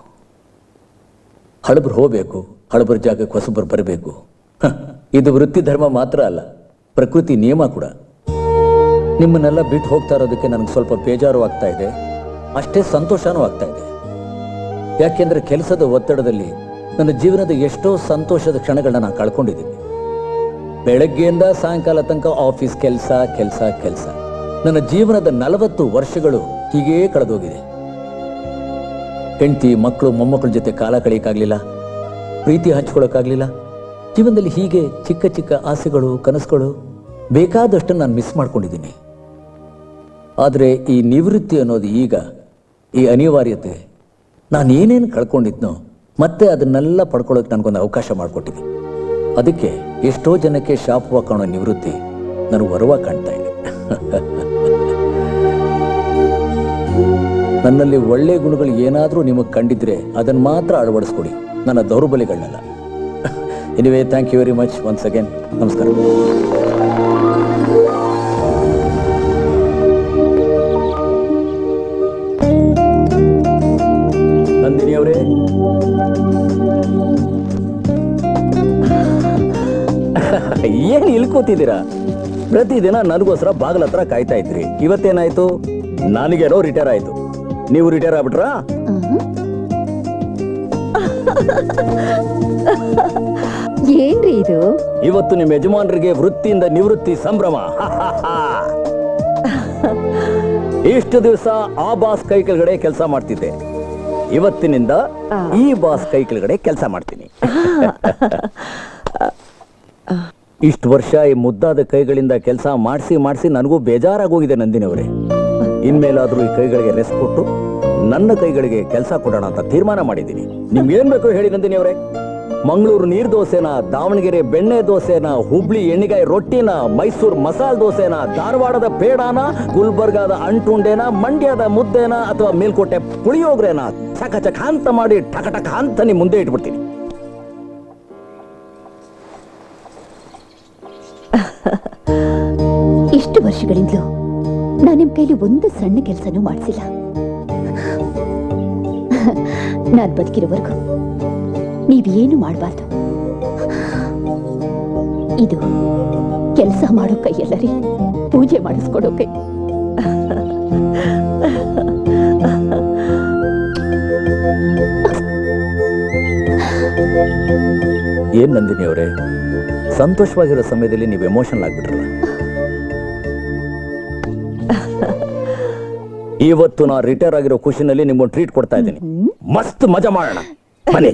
ಹಳಬರು ಹೋಗಬೇಕು, ಹಳಬರ ಜಾಗಕ್ಕೆ ಹೊಸಬರು ಬರಬೇಕು. ಇದು ವೃತ್ತಿ ಧರ್ಮ ಮಾತ್ರ ಅಲ್ಲ, ಪ್ರಕೃತಿ ನಿಯಮ ಕೂಡ. ನಿಮ್ಮನ್ನೆಲ್ಲ ಬಿಟ್ಟು ಹೋಗ್ತಾ ಇರೋದಕ್ಕೆ ನನಗೆ ಸ್ವಲ್ಪ ಬೇಜಾರು ಆಗ್ತಾ ಇದೆ, ಅಷ್ಟೇ ಸಂತೋಷನೂ ಆಗ್ತಾ ಇದೆ. ಯಾಕೆಂದರೆ ಕೆಲಸದ ಒತ್ತಡದಲ್ಲಿ ನನ್ನ ಜೀವನದ ಎಷ್ಟೋ ಸಂತೋಷದ ಕ್ಷಣಗಳನ್ನ ನಾನು ಕಳ್ಕೊಂಡಿದ್ದೀನಿ. ಬೆಳಗ್ಗೆಯಿಂದ ಸಾಯಂಕಾಲ ತನಕ ಆಫೀಸ್ ಕೆಲಸ ಕೆಲಸ ಕೆಲಸ. ನನ್ನ ಜೀವನದ 40 ವರ್ಷಗಳು ಹೀಗೇ ಕಳೆದೋಗಿದೆ. ಹೆಂಡತಿ, ಮಕ್ಕಳು, ಮೊಮ್ಮಕ್ಕಳ ಜೊತೆ ಕಾಲ ಕಳೆಯೋಕ್ಕಾಗಲಿಲ್ಲ, ಪ್ರೀತಿ ಹಂಚ್ಕೊಳ್ಳೋಕ್ಕಾಗಲಿಲ್ಲ. ಜೀವನದಲ್ಲಿ ಹೀಗೆ ಚಿಕ್ಕ ಚಿಕ್ಕ ಆಸೆಗಳು, ಕನಸುಗಳು ಬೇಕಾದಷ್ಟು ನಾನು ಮಿಸ್ ಮಾಡ್ಕೊಂಡಿದ್ದೀನಿ. ಆದರೆ ಈ ನಿವೃತ್ತಿ ಅನ್ನೋದು ಈಗ, ಈ ಅನಿವಾರ್ಯತೆ, ನಾನು ಏನೇನು ಕಳ್ಕೊಂಡಿದ್ನೋ ಮತ್ತೆ ಅದನ್ನೆಲ್ಲ ಪಡ್ಕೊಳ್ಳೋಕೆ ನನಗೊಂದು ಅವಕಾಶ ಮಾಡಿಕೊಟ್ಟಿದೆ. ಅದಕ್ಕೆ ಎಷ್ಟೋ ಜನಕ್ಕೆ ಶಾಪವಾಗಿ ಕಾಣೋ ನಿವೃತ್ತಿ ನನಗೆ ವರವಾಗಿ ಕಾಣ್ತಾ ಇದೆ. ನನ್ನಲ್ಲಿ ಒಳ್ಳೆ ಗುಣಗಳು ಏನಾದರೂ ನಿಮಗೆ ಕಂಡಿದ್ರೆ ಅದನ್ನು ಮಾತ್ರ ಅಳವಡಿಸ್ಕೊಡಿ, ನನ್ನ ದೌರ್ಬಲ್ಯಗಳನ್ನೆಲ್ಲ. Anyway, thank you very much once again. ನಮಸ್ಕಾರ. ನಂದಿನಿ ಅವರೇ, ಏನ್ ಇಲ್ಲಿ ಕೂತಿದ್ದೀರಾ? ಪ್ರತಿದಿನ ನನಗೋಸ್ಕರ ಬಾಗಿಲ ಹತ್ರ ಕಾಯ್ತಾ ಇದ್ರಿ. ಇವತ್ತೇನಾಯ್ತು? ನನಗೇನೋ ರಿಟೈರ್ ಆಯ್ತು. ನೀವು ರಿಟೈರ್ ಆಗ್ಬಿಟ್ರಾ? ಏನ್ರಿ ಇದು? ಇವತ್ತು ನಿಮ್ಮ ಯಜಮಾನರಿಗೆ ವೃತ್ತಿಯಿಂದ ನಿವೃತ್ತಿ ಸಂಭ್ರಮ. ಇಷ್ಟು ದಿವಸ ಆ ಬಾಸ್ ಕೈ ಕೆಳಗಡೆ ಕೆಲಸ ಮಾಡ್ತಿದ್ದೆ. ಇವತ್ತಿನಿಂದ ಈ ಬಾಸ್ ಕೈ ಕೆಳಗಡೆ ಕೆಲಸ ಮಾಡ್ತೀನಿ. ಇಷ್ಟು ವರ್ಷ ಈ ಮುದ್ದಾದ ಕೈಗಳಿಂದ ಕೆಲಸ ಮಾಡಿಸಿ ನನಗೂ ಬೇಜಾರಾಗೋಗಿದೆ ನಂದಿನಿ ಅವರೇ. ಇನ್ಮೇಲಾದ್ರೂ ಈ ಕೈಗಳಿಗೆ ರೆಸ್ಟ್ ಕೊಟ್ಟು ನನ್ನ ಕೈಗಳಿಗೆ ಕೆಲಸ ಕೊಡೋಣ ಅಂತ ತೀರ್ಮಾನ ಮಾಡಿದ್ದೀನಿ. ನಿಮ್ಗೆ ಏನ್ ಬೇಕು ಹೇಳಿ ನಂದಿನಿ ಅವರೇ. ಮಂಗಳೂರು ನೀರ್ ದೋಸೆನ, ದಾವಣಗೆರೆ ಬೆಣ್ಣೆ ದೋಸೆನ, ಹುಬ್ಳಿ ಎಣ್ಣಿಗಾಯಿ ರೊಟ್ಟಿನ, ಮೈಸೂರು ಮಸಾಲೆ ದೋಸೆನ, ಧಾರವಾಡದ ಪೇಡಾನ, ಗುಲ್ಬರ್ಗಾದ ಅಂಟುಂಡೆನ, ಮಂಡ್ಯದ ಮುದ್ದೆನ ಅಥವಾ ಮೇಲ್ಕೋಟೆ ಪುಳಿಯೋಗ್ರೆನ ಚಕ ಚಕ ಅಂತ ಮಾಡಿ ಟಕ ಟಕ ಅಂತ ನಿಮ್ ಮುಂದೆ ಇಟ್ಬಿಡ್ತೀನಿ. ಇಷ್ಟು ವರ್ಷಗಳಿಂದಲೂ ನಾನು ನಿಮ್ ಕೈಲಿ ಒಂದು ಸಣ್ಣ ಕೆಲಸನೂ ಮಾಡಿಸಿಲ್ಲ. ನಾನ್ ಬದುಕಿರೋವರೆಗೂ ನೀವೇನು ಮಾಡಬಾರ್ದು. ಇದು ಕೆಲಸ ಮಾಡೋ ಕೈಯಲ್ಲ ರೀ, ಪೂಜೆ ಮಾಡಿಸ್ಕೊಡೋ ಕೈ. ಏನ್ ನಂದಿನಿ ಅವರೇ, ಸಂತೋಷವಾಗಿರೋ ಸಮಯದಲ್ಲಿ ನೀವು ಎಮೋಷನಲ್ ಆಗ್ಬಿಟ್ರಲ್ಲ. ಇವತ್ತು ನಾ ರಿಟೈರ್ ಆಗಿರೋ ಖುಷಿನಲ್ಲಿ ನಿಮ್ಗೊಂದು ಟ್ರೀಟ್ ಕೊಡ್ತಾ ಇದ್ದೀನಿ. ಮಸ್ತ್ ಮಜಾ ಮಾಡೋಣ ಬನ್ನಿ.